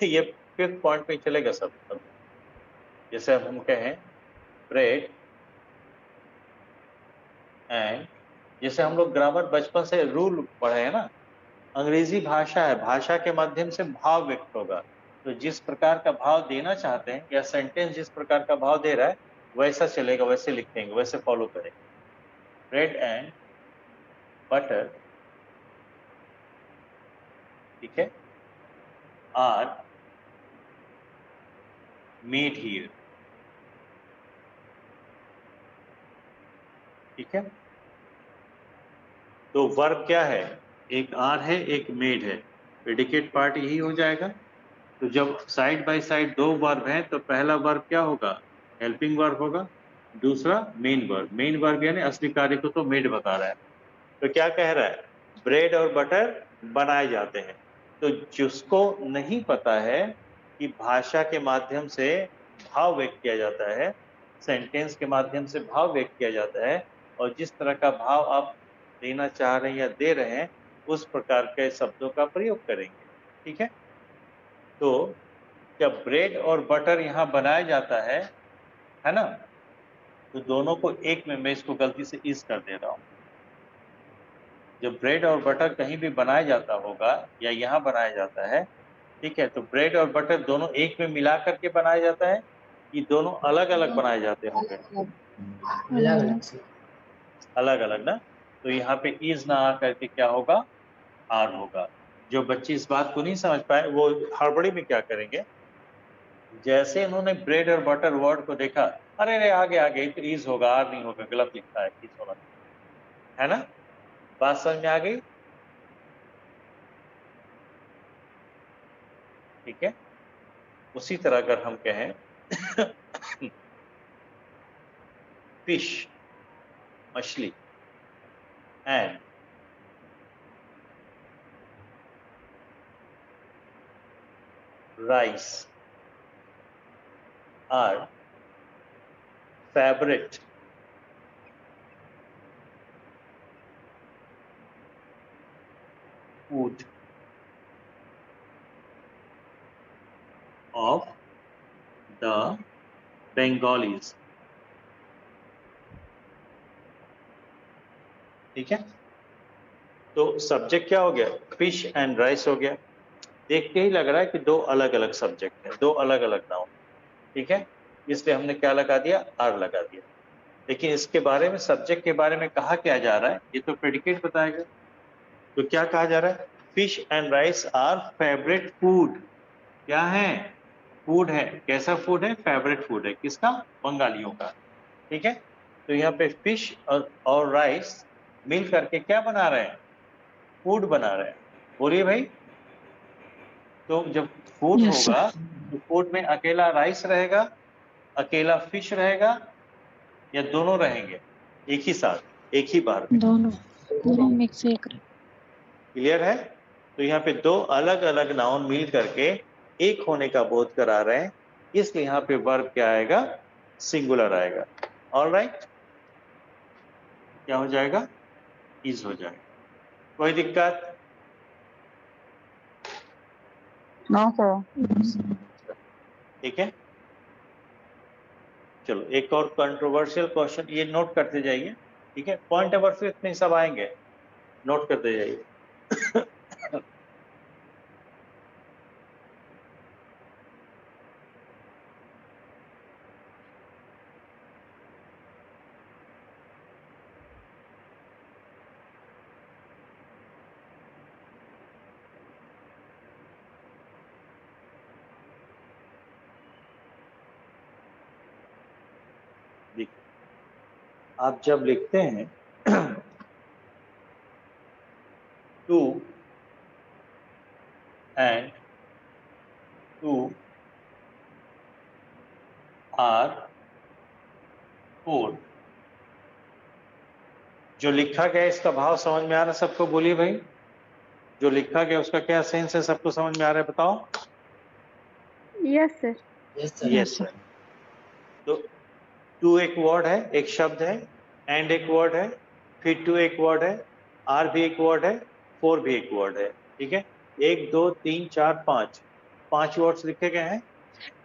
A: ये 5th पॉइंट में चलेगा सब। जैसे अब हम कहें ब्रेड एंड, जैसे हम लोग ग्रामर बचपन से रूल पढ़े हैं ना, अंग्रेजी भाषा है, भाषा के माध्यम से भाव व्यक्त होगा, तो जिस प्रकार का भाव देना चाहते हैं या सेंटेंस जिस प्रकार का भाव दे रहा है वैसा चलेगा, वैसे लिख देंगे, वैसे फॉलो करेंगे। ब्रेड एंड बटर, ठीक है, आर मेड हियर, ठीक है। तो वर्ब क्या है, एक आर है एक मेड है, प्रेडिकेट पार्ट यही हो जाएगा। तो जब साइड बाय साइड दो वर्ब हैं तो पहला वर्ब क्या होगा, हेल्पिंग वर्ब होगा, दूसरा मेन वर्ब। मेन वर्ब यानी असली कार्य को तो मेड बता रहा है। तो क्या कह रहा है, ब्रेड और बटर बनाए जाते हैं। तो जिसको नहीं पता है कि भाषा के माध्यम से भाव व्यक्त किया जाता है, सेंटेंस के माध्यम से भाव व्यक्त किया जाता है, और जिस तरह का भाव आप देना चाह रहे हैं या दे रहे हैं उस प्रकार के शब्दों का प्रयोग करेंगे, ठीक है। तो जब ब्रेड और बटर यहाँ बनाया जाता है ना, तो दोनों को एक में, मैं इसको गलती से इस कर दे रहा हूँ। जब ब्रेड और बटर कहीं भी बनाया जाता होगा या यहाँ बनाया जाता है, ठीक है, तो ब्रेड और बटर दोनों एक में मिला करके बनाया जाता है कि दोनों अलग अलग बनाए जाते होंगे, अलग अलग ना। तो यहाँ पे इज ना आ करके क्या होगा, आर होगा। जो बच्चे इस बात को नहीं समझ पाए वो हड़बड़ी में क्या करेंगे, जैसे इन्होंने ब्रेड और बटर वर्ड को देखा, अरे अरे आगे आगे तो इज होगा, आर नहीं होगा, गलत लिखा है, इज होना है ना। बात समझ में आ गई, ठीक है। उसी तरह अगर हम कहें फिश, मछली, and rice are favourite food of the Bengalis, ठीक है। तो सब्जेक्ट क्या हो गया, फिश एंड राइस हो गया। देख के ही लग रहा है कि दो अलग अलग सब्जेक्ट है, दो अलग अलग नाउन, ठीक है। इसलिए हमने क्या लगा दिया, आर लगा दिया। लेकिन इसके बारे में, सब्जेक्ट के बारे में कहा क्या जा रहा है, ये तो प्रेडिकेट बताएगा। तो क्या कहा जा रहा है, fish and rice are favourite food. क्या है, फूड है। कैसा फूड है, फेवरेट फूड है, किसका, बंगालियों का, ठीक है। तो यहाँ पे फिश और राइस मिल करके क्या बना रहे हैं, फूड बना रहे हैं। बोलिए भाई। तो जब फूड
C: Yes,
A: होगा तो फूड में अकेला राइस रहेगा, अकेला फिश रहेगा, या दोनों रहेंगे एक ही साथ, एक ही बार में,
C: दोनों मिक्स एक
A: क्लियर है। तो यहाँ पे दो अलग अलग नाउन मिल करके एक होने का बोध करा रहे हैं, इसलिए यहाँ पे वर्ब क्या आएगा, सिंगुलर आएगा। ऑलराइट, क्या हो जाएगा, इज हो जाएगा। कोई दिक्कत,
B: नो सर।
A: ठीक है। चलो एक और कंट्रोवर्शियल क्वेश्चन, ये नोट करते जाइए, ठीक है। पॉइंट नंबर 5 में सब आएंगे, नोट करते जाइए। आप जब लिखते हैं two and two are four, जो लिखा गया इसका भाव समझ में आ रहा है सबको, बोलिए भाई। जो लिखा गया उसका क्या सेंस है, सबको समझ में आ रहा है, बताओ।
D: Yes sir.
A: Yes sir. तो टू एक वर्ड है, एक शब्द है, एंड एक वर्ड है, फिर टू एक वर्ड है, आर भी एक वर्ड है, फोर भी एक वर्ड है, ठीक है। 1 2 3 4 5, 5 वर्ड्स लिखे गए हैं।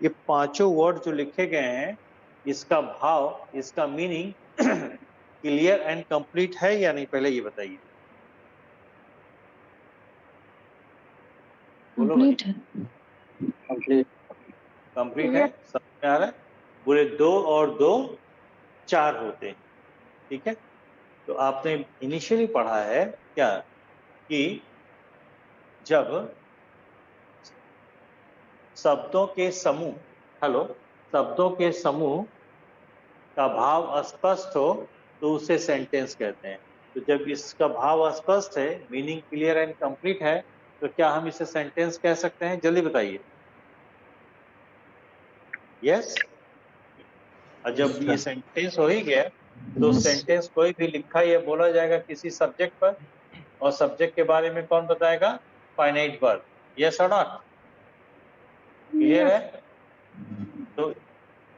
A: ये पांचों वर्ड जो लिखे गए हैं, इसका भाव, इसका मीनिंग क्लियर एंड कंप्लीट है या नहीं, पहले ये बताइए। बोलो भाई।
C: कंप्लीट है।
E: complete.
A: कंप्लीट है, समझ में आ रहा है? बोले 2 और 2 4 होते हैं, ठीक है। तो आपने इनिशियली पढ़ा है क्या कि जब शब्दों के समूह, हेलो, शब्दों के समूह का भाव अस्पष्ट हो तो उसे सेंटेंस कहते हैं। तो जब इसका भाव अस्पष्ट है, मीनिंग क्लियर एंड कंप्लीट है, तो क्या हम इसे सेंटेंस कह सकते हैं? जल्दी बताइए। यस। और जब ये सेंटेंस हो ही गया तो
C: Yes.
A: सेंटेंस कोई भी लिखा या बोला जाएगा किसी सब्जेक्ट पर, और सब्जेक्ट के बारे में कौन बताएगा? Finite verb. यस और नॉट? क्लियर है? तो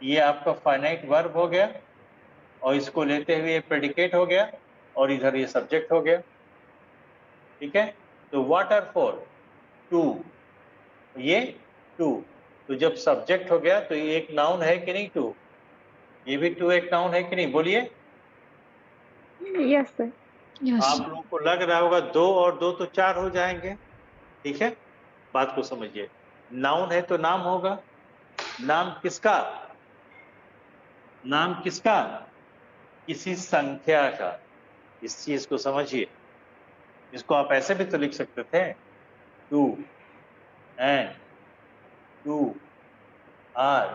A: ये आपका फाइनाइट वर्ब हो गया, और इसको लेते हुए प्रेडिकेट हो गया, और इधर ये सब्जेक्ट हो गया, ठीक है। तो व्हाट आर फोर? टू, ये टू। तो जब सब्जेक्ट हो गया तो ये एक नाउन है कि नहीं? टू, ये भी टू एक नाउन है कि नहीं? बोलिए।
D: Yes sir.
C: Yes.
A: आप लोगों को लग रहा होगा 2 और 2 तो 4 हो जाएंगे, ठीक है। बात को समझिए, नाउन है तो नाम होगा। नाम किसका? नाम किसका? किसी संख्या का। इस चीज को समझिए। इसको आप ऐसे भी तो लिख सकते थे, 2 एंड 2 आर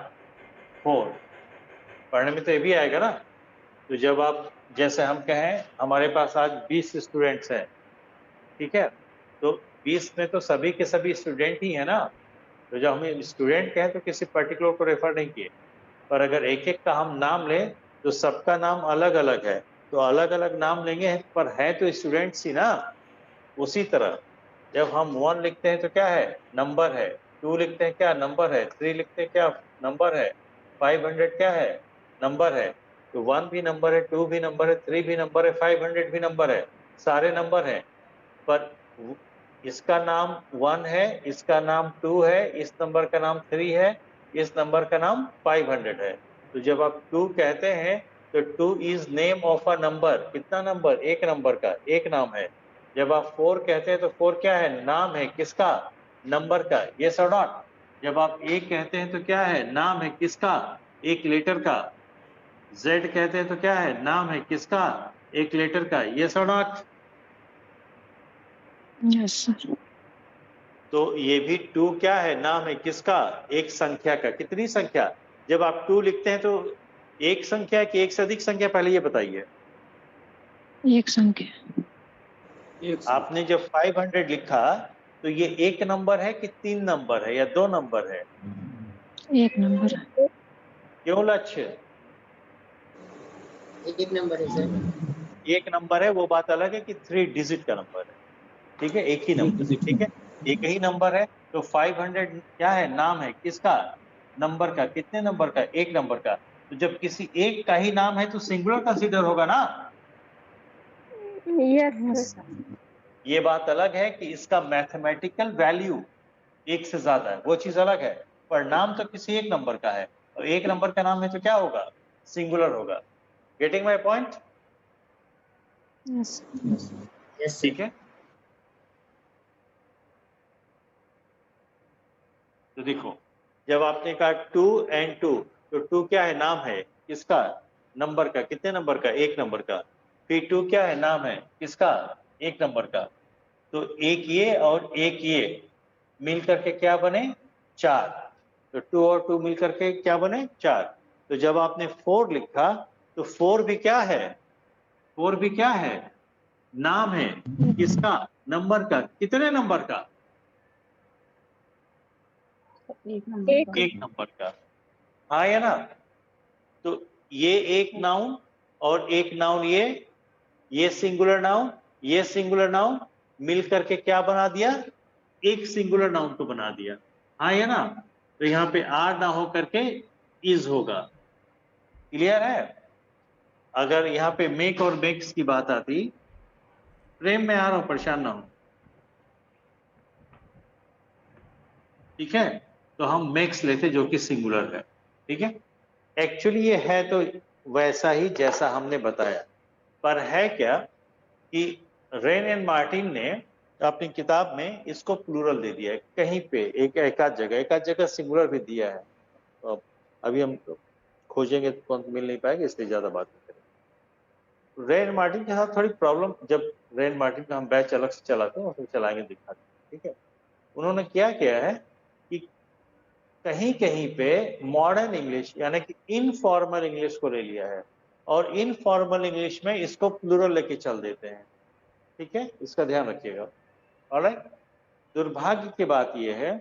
A: 4। पढ़ने में तो ये भी आएगा ना। तो जब आप, जैसे हम कहें हमारे पास आज 20 स्टूडेंट्स हैं, ठीक है, तो 20 में तो सभी के सभी स्टूडेंट ही है ना। तो जब हम स्टूडेंट कहें तो किसी पर्टिकुलर को रेफर नहीं किए, पर अगर एक एक का हम नाम लें तो सबका नाम अलग अलग है, तो अलग अलग नाम लेंगे, पर है तो स्टूडेंट्स ही ना। उसी तरह जब हम 1 लिखते हैं तो क्या है? नंबर है। 2 लिखते हैं, क्या नंबर है? 3 लिखते हैं, क्या नंबर है? 500 क्या है? नंबर है। तो 1 भी नंबर है, 2 भी नंबर है, 3 भी नंबर है, 500 भी नंबर है, सारे नंबर हैं। पर इसका नाम 1 है, इसका नाम 2 है, इस नंबर का नाम 3 है, इस नंबर का नाम 500 है। तो जब आप 2 कहते हैं तो 2 is name of a number. कितना नंबर? एक नंबर का, एक नाम है। जब आप 4 कहते हैं तो 4 क्या है? नाम है। किसका? नंबर का। यस और नॉट? जब आप 1 कहते हैं तो क्या है? नाम है। किसका? एक लेटर का। Z कहते हैं तो क्या है? नाम है। किसका? एक लेटर का। यस और नॉट?
C: Yes, sir.
A: तो ये भी 2 क्या है? नाम है। किसका? एक संख्या का। कितनी संख्या? जब आप 2 लिखते हैं तो एक संख्या कि एक से अधिक संख्या, पहले ये बताइए।
C: एक संख्या।
A: आपने जब 500 लिखा तो ये एक नंबर है कि 3 नंबर है या 2 नंबर है?
C: एक नंबर है।
A: क्यों लक्ष्य?
F: एक नंबर है सर।
A: एक नंबर है, वो बात अलग है कि 3 डिजिट का नंबर है, ठीक है, एक ही नंबर, ठीक है, एक ही नंबर है। तो 500 क्या है? नाम है। किसका? नंबर का। कितने नंबर का? एक नंबर का। तो जब किसी एक का ही नाम है तो सिंगुलर कंसीडर होगा ना।
D: Yes sir.
A: ये बात अलग है कि इसका मैथमेटिकल वैल्यू एक से ज्यादा है, वो चीज अलग है। पर नाम तो किसी एक नंबर का है, और एक नंबर का नाम है तो क्या होगा? सिंगुलर होगा। Getting my point?
C: Yes.
F: Yes
A: ठीक है। तो देखो, जब आपने कहा 2 एंड 2, तो 2 क्या है? नाम है। किसका? नंबर का। कितने नंबर का? एक नंबर का। फिर 2 क्या है? नाम है। किसका? एक नंबर का। तो एक ये और एक ये मिल करके क्या बने? 4। तो 2 और 2 मिल करके क्या बने? 4। तो जब आपने 4 लिखा तो 4 भी क्या है? 4 भी क्या है? नाम है। किसका? नंबर का। कितने नंबर का?
B: एक नंबर
D: एक
B: का।
A: एक नंबर का। हाँ या ना? तो ये एक नाउन और एक नाउन, ये सिंगुलर नाउन, ये सिंगुलर नाउन मिल करके क्या बना दिया? एक सिंगुलर नाउन को बना दिया। हाँ या ना? तो यहाँ पे आर ना हो करके इज होगा। क्लियर है? अगर यहाँ पे मेक और मेक्स की बात आती, प्रेम में आ रहा हूं, परेशान ना हो, ठीक है, तो हम मेक्स लेते जो कि सिंगुलर है, ठीक है। एक्चुअली ये है तो वैसा ही जैसा हमने बताया, पर है क्या कि रेन एंड मार्टिन ने आपने किताब में इसको प्लूरल दे दिया है कहीं पे, एक आध जगह सिंगुलर भी दिया है। तो अभी हम खोजेंगे तो मिल नहीं पाएगा, इसलिए ज्यादा बात नहीं करेंगे। रे एंड मार्टिन के साथ थोड़ी प्रॉब्लम, जब रे एंड मार्टिन का हम बैच अलग से चलाते हैं उसमें चलाएंगे, दिखाते हैं, ठीक है। उन्होंने क्या किया है कि कहीं कहीं पे मॉडर्न इंग्लिश यानी कि इनफॉर्मल इंग्लिश को ले लिया है और इनफॉर्मल इंग्लिश में इसको प्लूरल लेके चल देते हैं, ठीक है, इसका ध्यान रखिएगा। ऑलराइट। दुर्भाग्य की बात यह है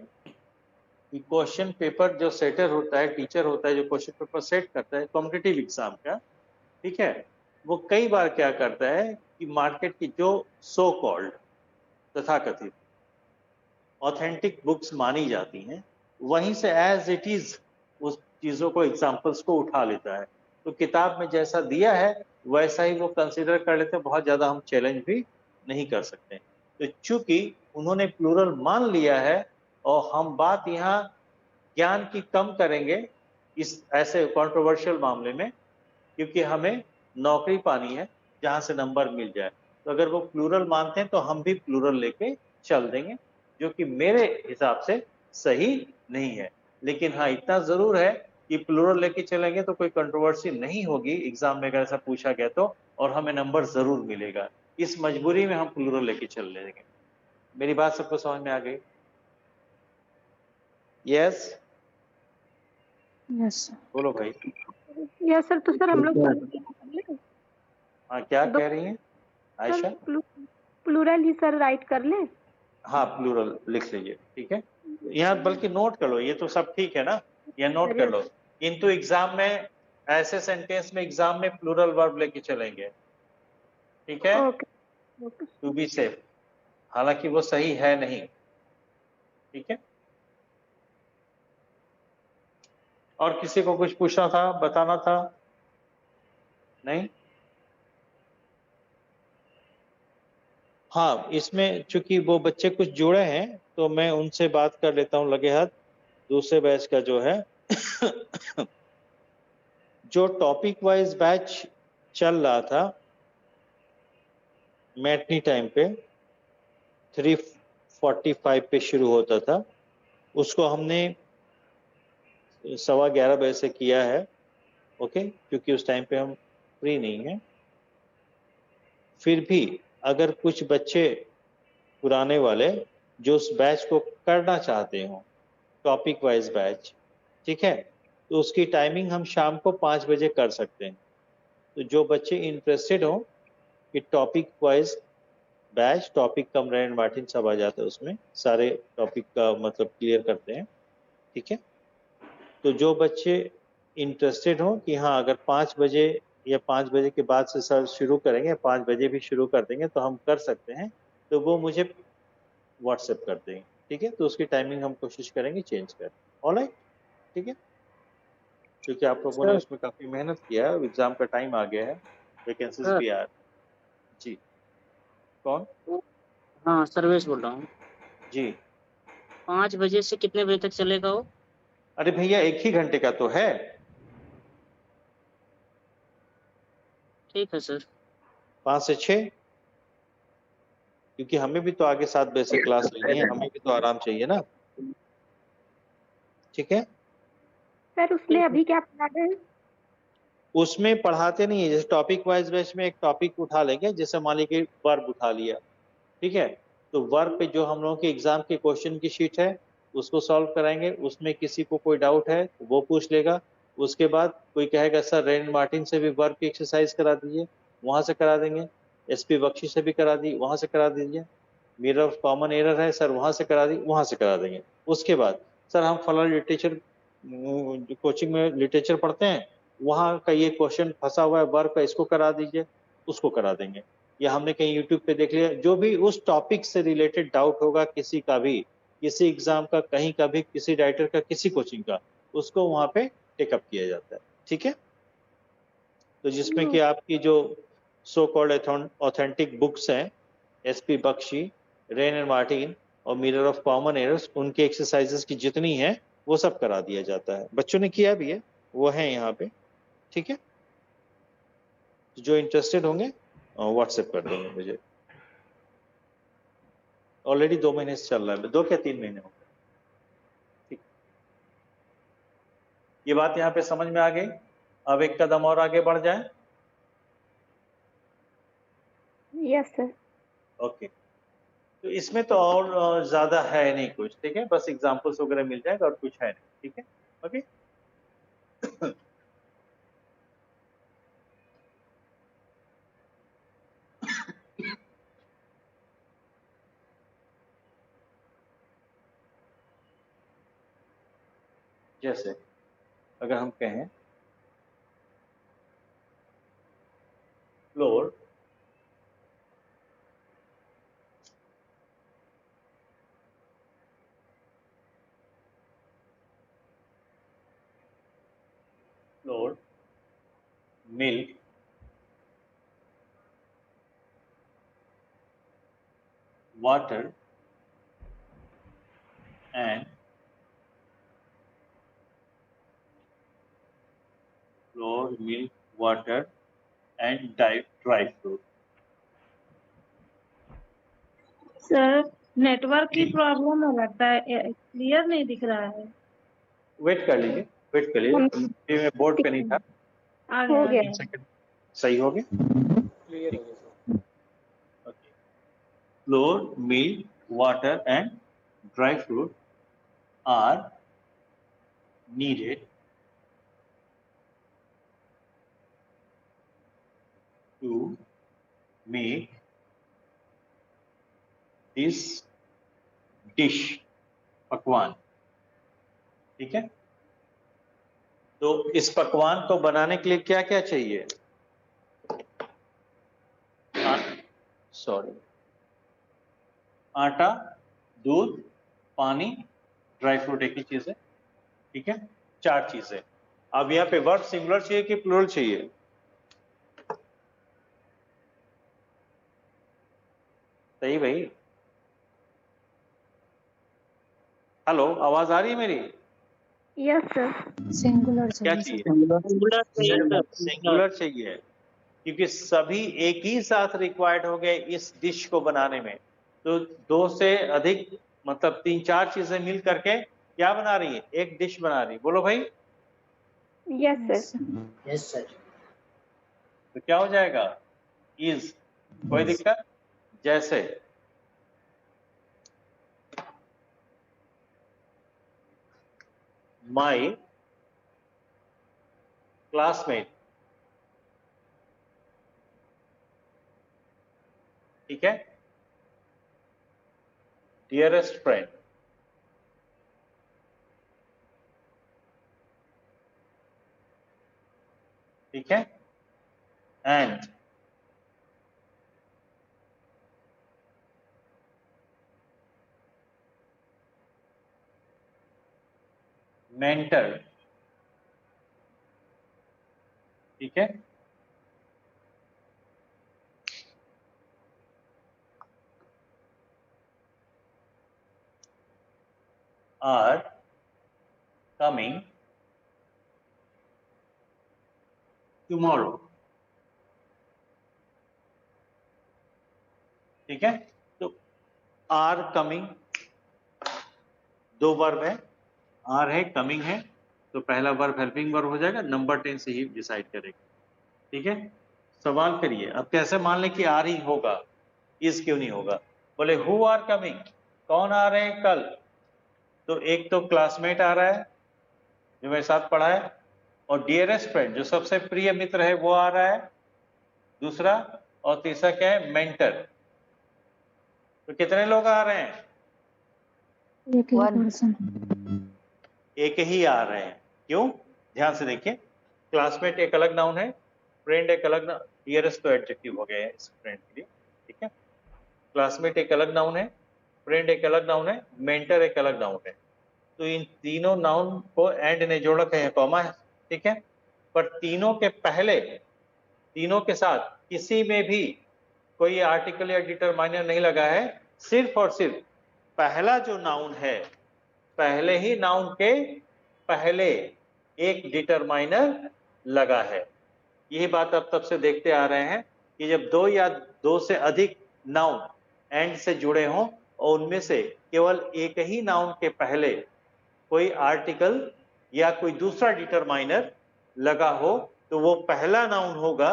A: कि क्वेश्चन पेपर जो सेटर होता है, टीचर होता है जो क्वेश्चन पेपर सेट करता है कॉम्पिटिटिव एग्जाम का, ठीक है, वो कई बार क्या करता है कि मार्केट की जो सो कॉल्ड तथाकथित ऑथेंटिक बुक्स मानी जाती हैं वहीं से एज इट इज उस चीजों को, एग्जाम्पल्स को उठा लेता है। तो किताब में जैसा दिया है वैसा ही वो कंसिडर कर लेते हैं, बहुत ज्यादा हम चैलेंज भी नहीं कर सकते। तो चूंकि उन्होंने प्लूरल मान लिया है और हम बात यहाँ ज्ञान की कम करेंगे इस ऐसे कंट्रोवर्शियल मामले में, क्योंकि हमें नौकरी पानी है जहां से नंबर मिल जाए। तो अगर वो प्लूरल मानते हैं तो हम भी प्लूरल लेके चल देंगे, जो कि मेरे हिसाब से सही नहीं है। लेकिन हाँ इतना जरूर है कि प्लूरल लेके चलेंगे तो कोई कंट्रोवर्सी नहीं होगी एग्जाम में अगर ऐसा पूछा गया तो, और हमें नंबर जरूर मिलेगा। इस मजबूरी में हम प्लूरल लेके चल लेंगे। मेरी बात सबको समझ में आ गई? Yes
C: yes sir.
A: बोलो भाई।
D: Yes sir. तो सर हम लोग कर ले
A: हाँ क्या कह रही हैं आयशा?
D: प्लूरल ही सर राइट कर ले।
A: हाँ प्लूरल लिख लीजिए, ठीक है। यहाँ बल्कि नोट कर लो, ये तो सब ठीक है ना, ये नोट कर लो। किंतु एग्जाम में ऐसे सेंटेंस में एग्जाम में प्लूरल वर्ब लेके चलेंगे, ठीक है,
D: ओके
A: टू बी सेफ। हालांकि वो सही है नहीं, ठीक है। और किसी को कुछ पूछना था, बताना था? नहीं? हाँ इसमें चूंकि वो बच्चे कुछ जुड़े हैं तो मैं उनसे बात कर लेता हूँ लगे हाथ। दूसरे बैच का जो है जो टॉपिक वाइज बैच चल रहा था मैटनी टाइम पे 3:45 पे शुरू होता था, उसको हमने 11:15 बजे से किया है, ओके, क्योंकि उस टाइम पे हम फ्री नहीं हैं। फिर भी अगर कुछ बच्चे पुराने वाले जो उस बैच को करना चाहते हो टॉपिक वाइज बैच, ठीक है, तो उसकी टाइमिंग हम शाम को 5 बजे कर सकते हैं। तो जो बच्चे इंटरेस्टेड हो कि टॉपिक वाइज बैच, टॉपिक कम रे एंड मार्टिन सब आ जाता है उसमें, सारे टॉपिक का मतलब क्लियर करते हैं, ठीक है। तो जो बच्चे इंटरेस्टेड हो कि हाँ अगर 5 बजे या 5 बजे के बाद से सर शुरू करेंगे, 5 बजे भी शुरू कर देंगे तो हम कर सकते हैं, तो वो मुझे व्हाट्सएप कर देंगे, ठीक है। तो उसकी टाइमिंग हम कोशिश करेंगे चेंज कर। ऑलराइट, ठीक है, क्योंकि आप लोगों ने उसमें काफी मेहनत किया है, एग्जाम का टाइम आ गया है, वैकेंसीज
F: सर।
A: भी आ जी। कौन?
F: हाँ सर्वेश बोल रहा हूँ।
A: जी
F: 5 बजे से कितने बजे तक चलेगा वो?
A: अरे भैया 1 ही घंटे का तो है।
F: ठीक है सर।
A: 5 से 6, क्योंकि हमें भी तो आगे 7 बजे से क्लास लेनी है, हमें भी तो आराम चाहिए ना, ठीक है।
D: सर उसमें अभी क्या पढ़ा रहे हैं?
A: उसमें पढ़ाते नहीं है, जैसे टॉपिक वाइज बैच में एक टॉपिक उठा लेंगे, जैसे मान लीजिए वर्ब उठा लिया, ठीक है, तो वर्ब पे जो हम लोगों के एग्जाम के क्वेश्चन की शीट है उसको सॉल्व कराएंगे। उसमें किसी को कोई डाउट है तो वो पूछ लेगा। उसके बाद कोई कहेगा सर रे एंड मार्टिन से भी वर्ब की एक्सरसाइज करा दीजिए, वहां से करा देंगे। एसपी बख्शी से भी करा दी, वहां से करा दीजिए। मिरर ऑफ कॉमन एरर है सर, वहां से करा दी, वहां से करा देंगे। उसके बाद सर हम फला लिटरेचर कोचिंग में लिटरेचर पढ़ते हैं, वहां का ये क्वेश्चन फंसा हुआ है वर्ब का, इसको करा दीजिए, उसको करा देंगे। या हमने कहीं यूट्यूब पे देख लिया, जो भी उस टॉपिक से रिलेटेड डाउट होगा किसी का भी, किसी एग्जाम का, कहीं का भी, किसी राइटर का, किसी कोचिंग का, उसको वहां पे टेकअप किया जाता है, ठीक है। तो जिसमें कि आपकी जो सो कॉल्ड ऑथेंटिक बुक्स हैं, S P Bakshi, Wren and Martin और मिरर ऑफ कॉमन एरर्स, उनके एक्सरसाइजेस की जितनी है वो सब करा दिया जाता है। बच्चों ने किया भी है, वो है यहाँ पे, ठीक है। जो इंटरेस्टेड होंगे व्हाट्सएप कर देंगे मुझे। ऑलरेडी 2 महीने से चल रहा है, 2 या 3 महीने हो गए। ठीक, ये बात यहाँ पे समझ में आ गई। अब एक कदम और आगे बढ़ जाए।
D: Yes sir.
A: ओके, तो इसमें तो और ज्यादा है नहीं कुछ, ठीक है, बस एग्जांपल्स वगैरह मिल जाएगा और कुछ है नहीं, ठीक है। ओके जैसे अगर हम कहें floor milk water and flour, milk, water and dry fruit.
C: Sir network की प्रॉब्लम है लगता है, क्लियर नहीं दिख रहा है।
A: वेट कर लीजिए, वेट कर लीजिए, ये बोर्ड पे नहीं था।
C: आ
B: हो
C: गया।
B: गया।
A: सेकंड सही हो गया,
F: क्लियर हो गया।
A: Okay. Flour, milk, water and dry fruit are needed to make this dish, पकवान, ठीक है। तो इस पकवान को बनाने के लिए क्या क्या चाहिए? सॉरी, आटा, दूध, पानी, ड्राई फ्रूट, एक ही चीज है, ठीक है, 4 चीजें। अब यहाँ पे वर्ब सिंगुलर चाहिए कि प्लूरल चाहिए? सही भाई, हेलो, आवाज आ रही है मेरी?
D: Yes sir.
C: सिंगुलर
A: क्या
C: चाहिए
A: चाहिए?
C: सर।
A: सिंगुलर चाहिए, क्योंकि सभी एक ही साथ रिक्वायर्ड हो गए इस डिश को बनाने में। तो 2 से अधिक मतलब 3-4 चीजें मिल करके क्या बना रही है? एक डिश बना रही है। बोलो भाई,
D: यस सर।
F: Yes sir.
A: तो क्या हो जाएगा? इज। कोई दिक्कत? जैसे माई क्लासमेट, ठीक है, डियरेस्ट फ्रेंड, ठीक है, एंड मेंटर, ठीक है, आर कमिंग टुमारो, ठीक है। तो आर कमिंग, 2 वर्ब है, आर है, कमिंग है, तो पहला वर्ब हेल्पिंग वर्ब हो जाएगा, नंबर 10 से ही डिसाइड करेगा, ठीक है। सवाल करिए, अब कैसे मान लें कि आर ही होगा, इज क्यों नहीं होगा? बोले हु आर कमिंग, कौन आ रहे हैं कल? तो एक तो क्लासमेट आ रहा है जो मेरे साथ पढ़ा है, और डियरेस्ट फ्रेंड जो सबसे प्रिय मित्र है वो आ रहा है, दूसरा, और तीसरा क्या है? मेंटर। तो कितने लोग आ रहे हैं?
C: एक ही
B: One.
C: पर्सन।
A: एक ही आ रहे हैं। क्यों? ध्यान से देखिए, क्लासमेट एक अलग नाउन है, फ्रेंड एक अलग नाउन, डियरेस्ट तो एडजेक्टिव हो गया है इस फ्रेंड के लिए, ठीक है। क्लासमेट एक अलग नाउन है, फ्रेंड एक अलग नाउन है, मेंटर एक अलग नाउन है। तो इन तीनों नाउन को एंड ने जोड़ रखा है, कॉमा है, ठीक है। पर तीनों के पहले, तीनों के साथ किसी में भी कोई आर्टिकल या डिटरमाइनर नहीं लगा है, सिर्फ और सिर्फ पहला जो नाउन है, पहले ही नाउन के पहले एक डिटरमाइनर लगा है। यही बात अब तब से देखते आ रहे हैं कि जब 2 या 2 से अधिक नाउन एंड से जुड़े हों और उनमें से केवल एक ही नाउन के पहले कोई आर्टिकल या कोई दूसरा डिटरमाइनर लगा हो तो वो पहला नाउन होगा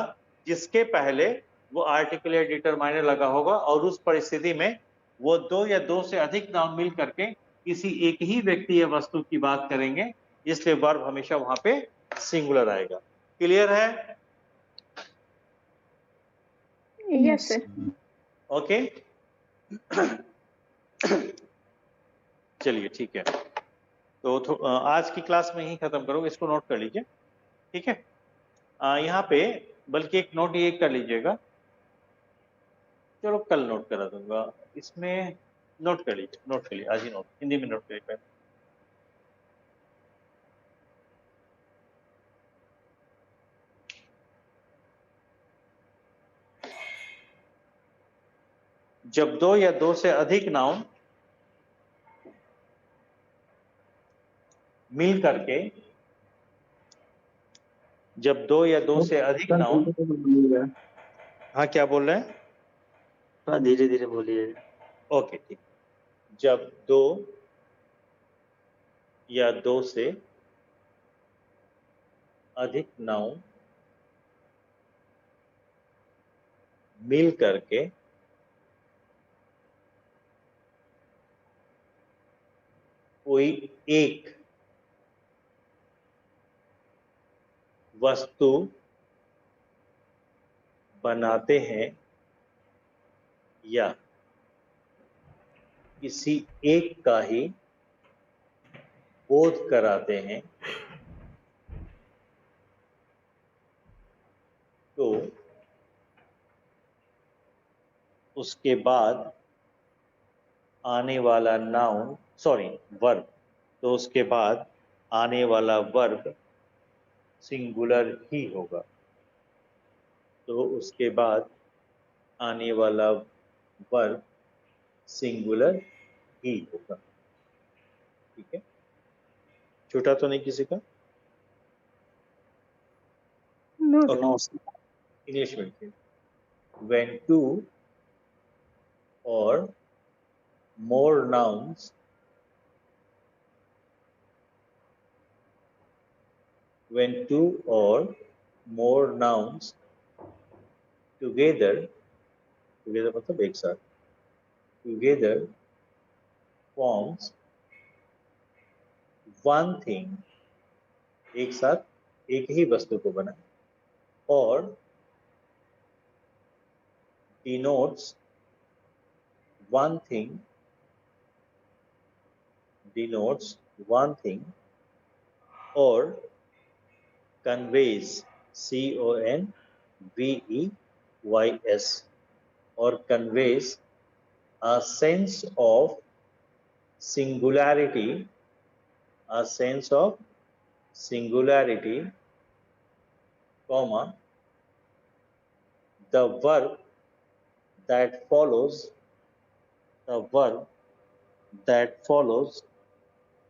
A: जिसके पहले वो आर्टिकल या डिटरमाइनर लगा होगा, और उस परिस्थिति में वो दो या दो से अधिक नाउन मिल करके किसी एक ही व्यक्ति या वस्तु की बात करेंगे, इसलिए वर्ब हमेशा वहां पे सिंगुलर आएगा। क्लियर है?
D: Yes sir.
A: ओके चलिए ठीक है, तो आज की क्लास में ही खत्म करो, इसको नोट कर लीजिए, ठीक है। यहाँ पे बल्कि एक नोट ये कर लीजिएगा, चलो कल नोट करा दूंगा, इसमें नोट कर लीजिए, नोट कर लीजिए आज ही, नोट हिंदी में नोट करिए पहले। जब दो या दो से अधिक नाउन मिल करके, जब दो या दो से अधिक नाउन, हाँ क्या बोल रहे हैं?
E: थोड़ा धीरे धीरे बोलिए।
A: ओके ठीक। जब दो या दो से अधिक नाउन मिल करके कोई एक वस्तु बनाते हैं या किसी एक का ही बोध कराते हैं, तो उसके बाद आने वाला नाउन, सॉरी वर्ब, तो उसके बाद आने वाला वर्ब सिंगुलर ही होगा, तो उसके बाद आने वाला वर्ब सिंगुलर ही होगा, ठीक है। छूटा तो नहीं किसी का? इंग्लिश में when two or more nouns together मतलब एक साथ, together forms one thing, एक साथ एक ही वस्तु को बनाए, और denotes one thing or conveys, conveys, or conveys a sense of singularity, comma, the verb that follows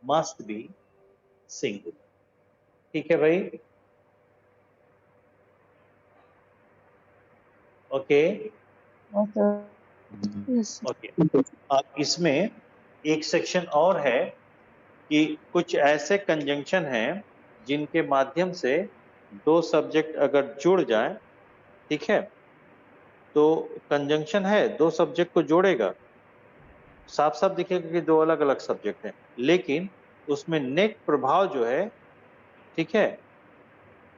A: must be singular, ठीक है भाई? Okay okay. अब इसमें एक सेक्शन और है कि कुछ ऐसे कंजंक्शन हैं जिनके माध्यम से दो सब्जेक्ट अगर जुड़ जाएं, ठीक है, तो कंजंक्शन है दो सब्जेक्ट को जोड़ेगा, साफ साफ दिखेगा कि दो अलग अलग सब्जेक्ट हैं, लेकिन उसमें नेट प्रभाव जो है, ठीक है,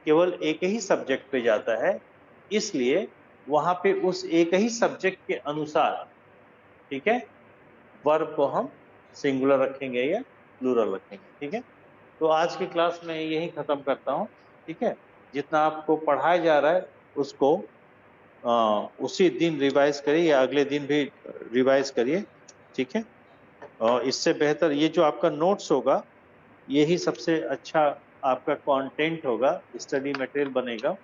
A: केवल एक ही सब्जेक्ट पे जाता है, इसलिए वहां पे उस एक ही सब्जेक्ट के अनुसार, ठीक है, वर्ब को हम सिंगुलर रखेंगे या प्लूरल रखेंगे, ठीक है। तो आज की क्लास में यही खत्म करता हूं, ठीक है। जितना आपको पढ़ाया जा रहा है उसको उसी दिन रिवाइज करिए या अगले दिन भी रिवाइज करिए, ठीक है। और इससे बेहतर ये जो आपका नोट्स होगा, यही सबसे अच्छा आपका कंटेंट होगा, स्टडी मटेरियल बनेगा,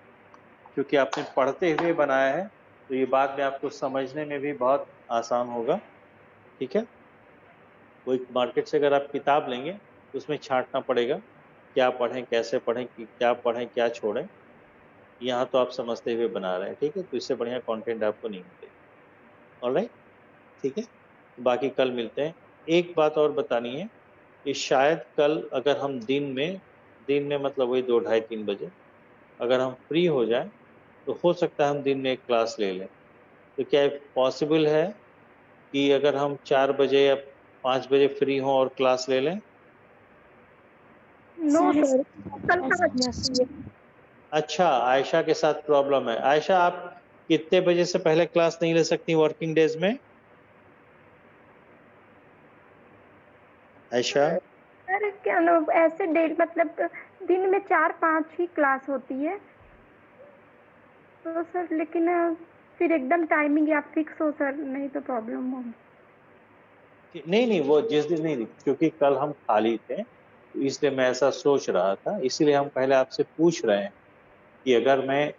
A: क्योंकि आपने पढ़ते हुए बनाया है, तो ये बाद में आपको समझने में भी बहुत आसान होगा, ठीक है। कोई मार्केट से अगर आप किताब लेंगे तो उसमें छांटना पड़ेगा, क्या पढ़ें, कैसे पढ़ें, क्या पढ़ें, क्या छोड़ें। यहाँ तो आप समझते हुए बना रहे हैं, ठीक है, तो इससे बढ़िया कंटेंट आपको नहीं मिलेगा। ऑलराइट, ठीक है। बाकी कल मिलते हैं। एक बात और बतानी है कि शायद कल अगर हम दिन में मतलब वही 2, ढाई, 3 बजे अगर हम फ्री हो जाए तो हो सकता है हम दिन में एक क्लास ले लें। तो क्या पॉसिबल है कि अगर हम 4 बजे या 5 बजे फ्री हों और क्लास ले लें?
D: नो सर, कल का
A: अच्छा, आयशा के साथ प्रॉब्लम है। आयशा, आप कितने बजे से पहले क्लास नहीं ले सकती वर्किंग डेज में? आयशा,
D: सर क्या नो, ऐसे डेट मतलब दिन में 4-5 ही क्लास होती है तो सर, लेकिन फिर एकदम टाइमिंग या फिक्स हो सर, नहीं तो प्रॉब्लम होगी।
A: नहीं वो जिस दिन नहीं, क्योंकि कल हम खाली थे तो इसलिए मैं ऐसा सोच रहा था, इसीलिए हम पहले आपसे पूछ रहे हैं कि अगर मैं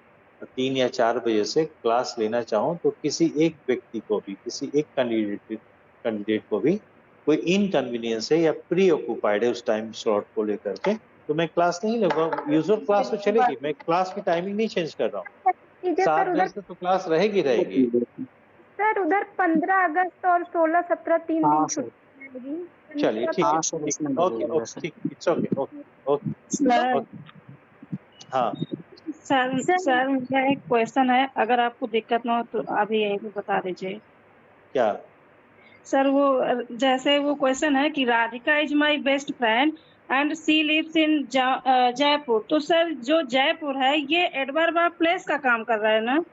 A: 3 या 4 बजे से क्लास लेना चाहूँ तो किसी एक व्यक्ति को भी, किसी एक कैंडिडेट को भी कोई इनकन्वीनियंस है या प्री ऑक्यूपाइड है उस टाइम स्लॉट को लेकर के, तो मैं क्लास नहीं लूंगा। यूजुअल क्लास तो चलेगी, मैं क्लास की टाइमिंग नहीं चेंज कर रहा हूँ।
D: कीजिए
A: 7
D: सर,
A: बजे
D: उधर
A: से तो क्लास रहेगी रहेगी।
D: सर उधर 15 अगस्त और 16, 17 3 दिन
E: हाँ सर।
D: छुट्टी रहेगी।
A: चलिए ठीक है,
E: हाँ सर, इसमें
A: ओके
E: लगेगा
A: ओके,
E: सर।
A: ठीक, it's okay, okay okay
C: sir
A: okay. हाँ,
C: सर सर मेरा एक क्वेश्चन है, अगर आपको दिक्कत ना हो तो अभी यहीं पे बता दीजिए।
A: क्या?
C: सर वो जैसे वो क्वेश्चन है कि Radhika is my best friend and she lives in Jaipur, तो सर जो जयपुर है ये एडवर्ब ऑफ प्लेस का काम कर रहा है ना?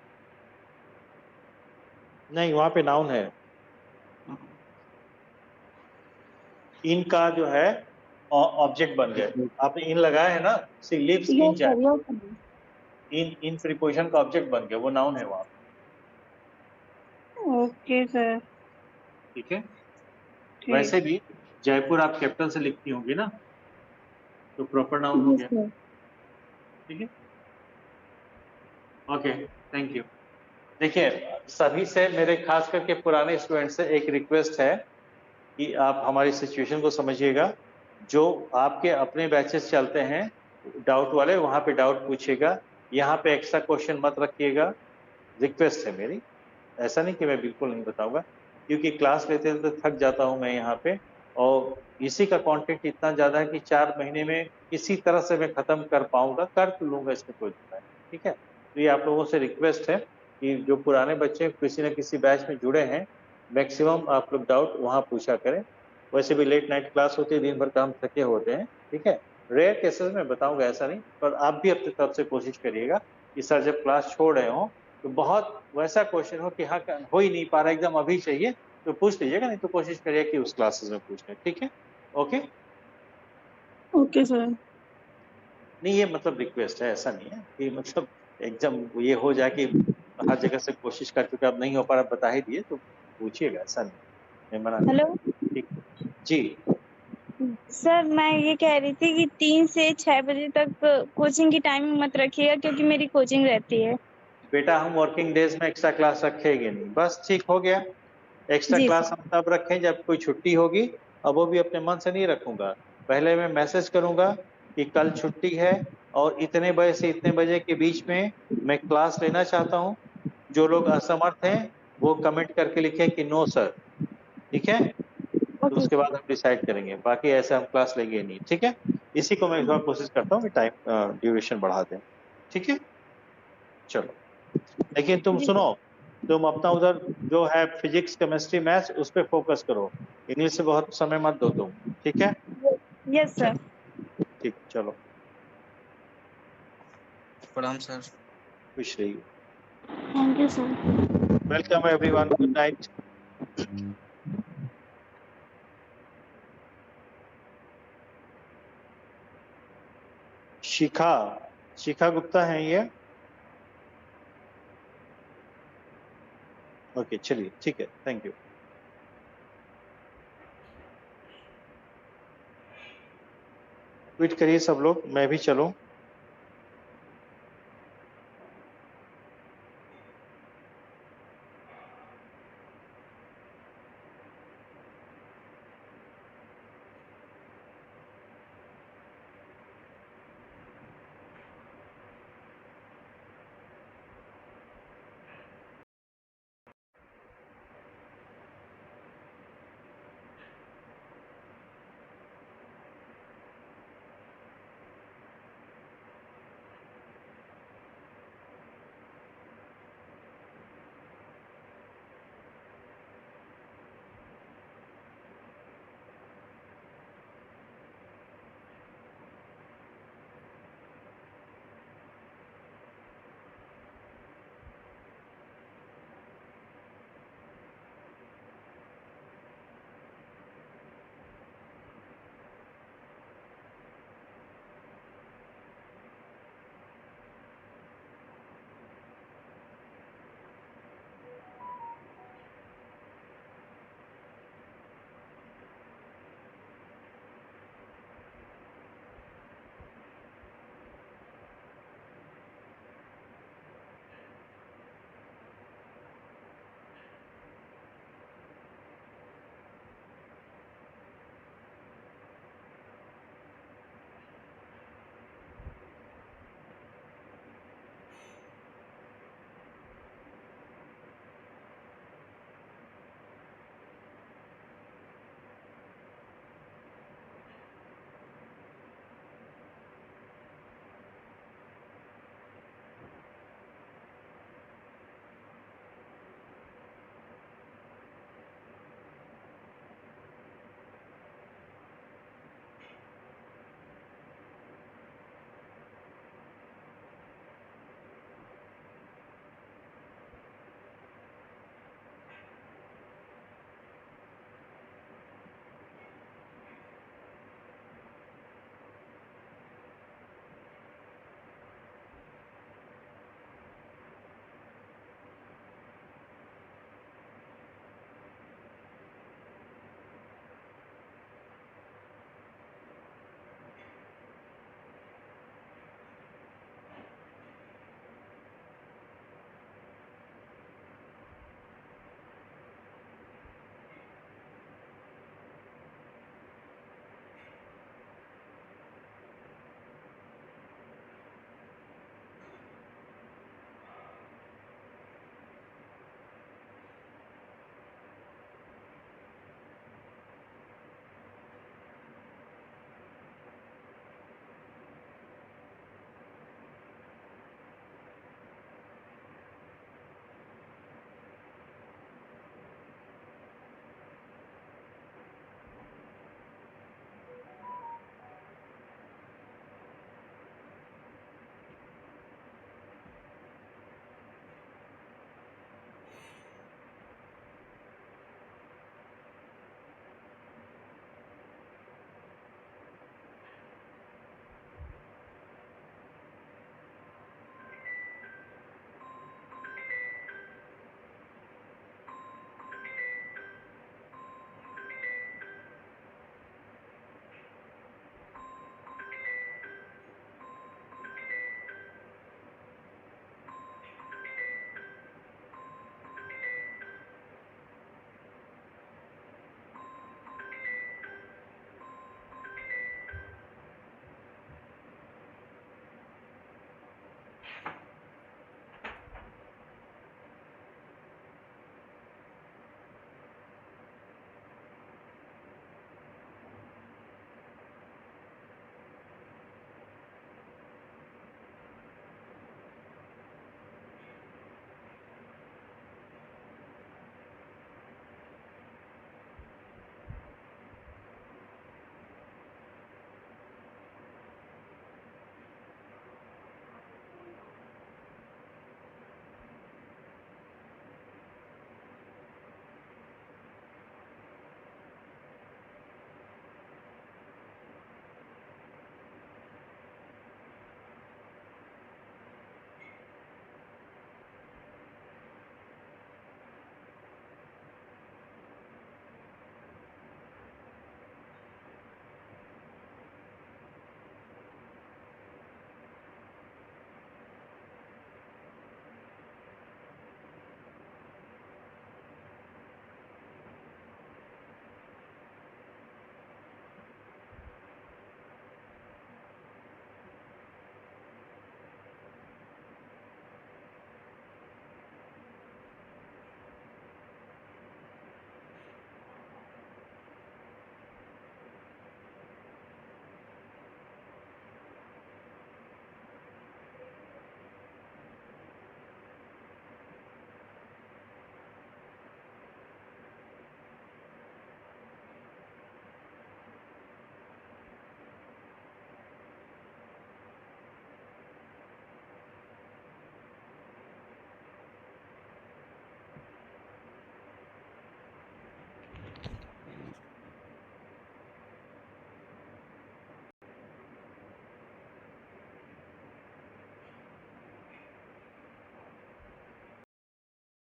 A: नहीं, वहां पे नाउन है। इनका जो है ऑब्जेक्ट बन गए। आपने इन लगाया है ना, she lives in
C: yes sir,
A: Jaipur,
C: yes sir.
A: In preposition का ऑब्जेक्ट बन गया, वो नाउन है वहां।
C: Okay sir.
A: ठीक है।
C: ठीक।
A: वैसे भी जयपुर आप कैपिटल से लिखती होंगी ना, तो प्रॉपर नाउन हो
C: यस
A: गया।
C: सर।
A: ठीक है, ओके, थैंक यू। देखिए, सभी से मेरे खास करके पुराने स्टूडेंट से एक रिक्वेस्ट है कि आप हमारी सिचुएशन को समझिएगा। जो आपके अपने बैचेस चलते हैं डाउट वाले, वहां पे डाउट पूछिएगा, यहाँ पे एक्स्ट्रा क्वेश्चन मत रखिएगा। रिक्वेस्ट है मेरी, ऐसा नहीं कि मैं बिल्कुल नहीं बताऊंगा, क्योंकि क्लास लेते तो थक जाता हूं मैं यहाँ पे, और इसी का कंटेंट इतना ज्यादा है कि 4 महीने में किसी तरह से मैं खत्म कर पाऊंगा, कर तो लूंगा, इसमें कोई दिक्कत नहीं। ठीक है, तो ये आप लोगों से रिक्वेस्ट है कि जो पुराने बच्चे किसी न किसी बैच में जुड़े हैं, मैक्सिमम आप लोग डाउट वहां पूछा करें। वैसे भी लेट नाइट क्लास होती है, दिन भर काम थके होते हैं। ठीक है, रेयर केसेस में बताऊंगा, ऐसा नहीं, पर आप भी अपनी तरफ से कोशिश करिएगा कि सर जब क्लास छोड़ रहे हो तो बहुत वैसा क्वेश्चन हो कि हाँ हो ही नहीं पा रहा, एकदम अभी चाहिए, तो पूछ लीजिएगा, नहीं तो कोशिश करिए कि उस क्लासेस में पूछ लें। ठीक है, ओके।
C: Okay sir.
A: नहीं, ये मतलब रिक्वेस्ट है, ऐसा नहीं है कि मतलब एकदम ये हो जाए कि हर जगह से कोशिश कर चुके अब नहीं हो पा रहा, बता ही दिए, तो पूछिएगा, ऐसा नहीं, मैं मना नहीं
B: हेलो
A: करूँगा। ठीक, जी।
B: सर, मैं ये कह रही थी कि 3 से 6 बजे तक कोचिंग की टाइमिंग मत रखिएगा क्योंकि मेरी कोचिंग रहती है।
A: बेटा, हम वर्किंग डेज में एक्स्ट्रा क्लास रखेंगे नहीं, बस ठीक हो गया। एक्स्ट्रा
B: जी
A: क्लास
B: सर।
A: हम तब रखें जब कोई छुट्टी होगी, और वो भी अपने मन से नहीं रखूंगा। पहले मैं मैसेज करूंगा कि कल छुट्टी है और इतने बजे से इतने बजे के बीच में मैं क्लास लेना चाहता हूं। जो लोग असमर्थ हैं वो कमेंट करके लिखें कि नो सर। ठीक है, तो
B: ओके
A: उसके
B: सर।
A: बाद हम डिसाइड करेंगे, बाकी ऐसे हम क्लास लेंगे नहीं। ठीक है, इसी को मैं इस बार कोशिश करता हूँ कि टाइम ड्यूरेशन बढ़ा दें। ठीक है, चलो। लेकिन तुम सुनो, तुम अपना उधर जो है फिजिक्स, केमिस्ट्री, मैथ्स, उस पर फोकस करो, इंग्लिश से बहुत समय मत दो तुम। ठीक है,
B: यस सर।
A: चलो, ठीक, चलो,
F: प्रणाम सर।
A: खुश रहिए।
B: Thank you sir.
A: Welcome everyone, good night. Shikha, Shikha Gupta है ये? ओके, चलिए, ठीक है, थैंक यू। ट्वीट करिए सब लोग, मैं भी चलूं।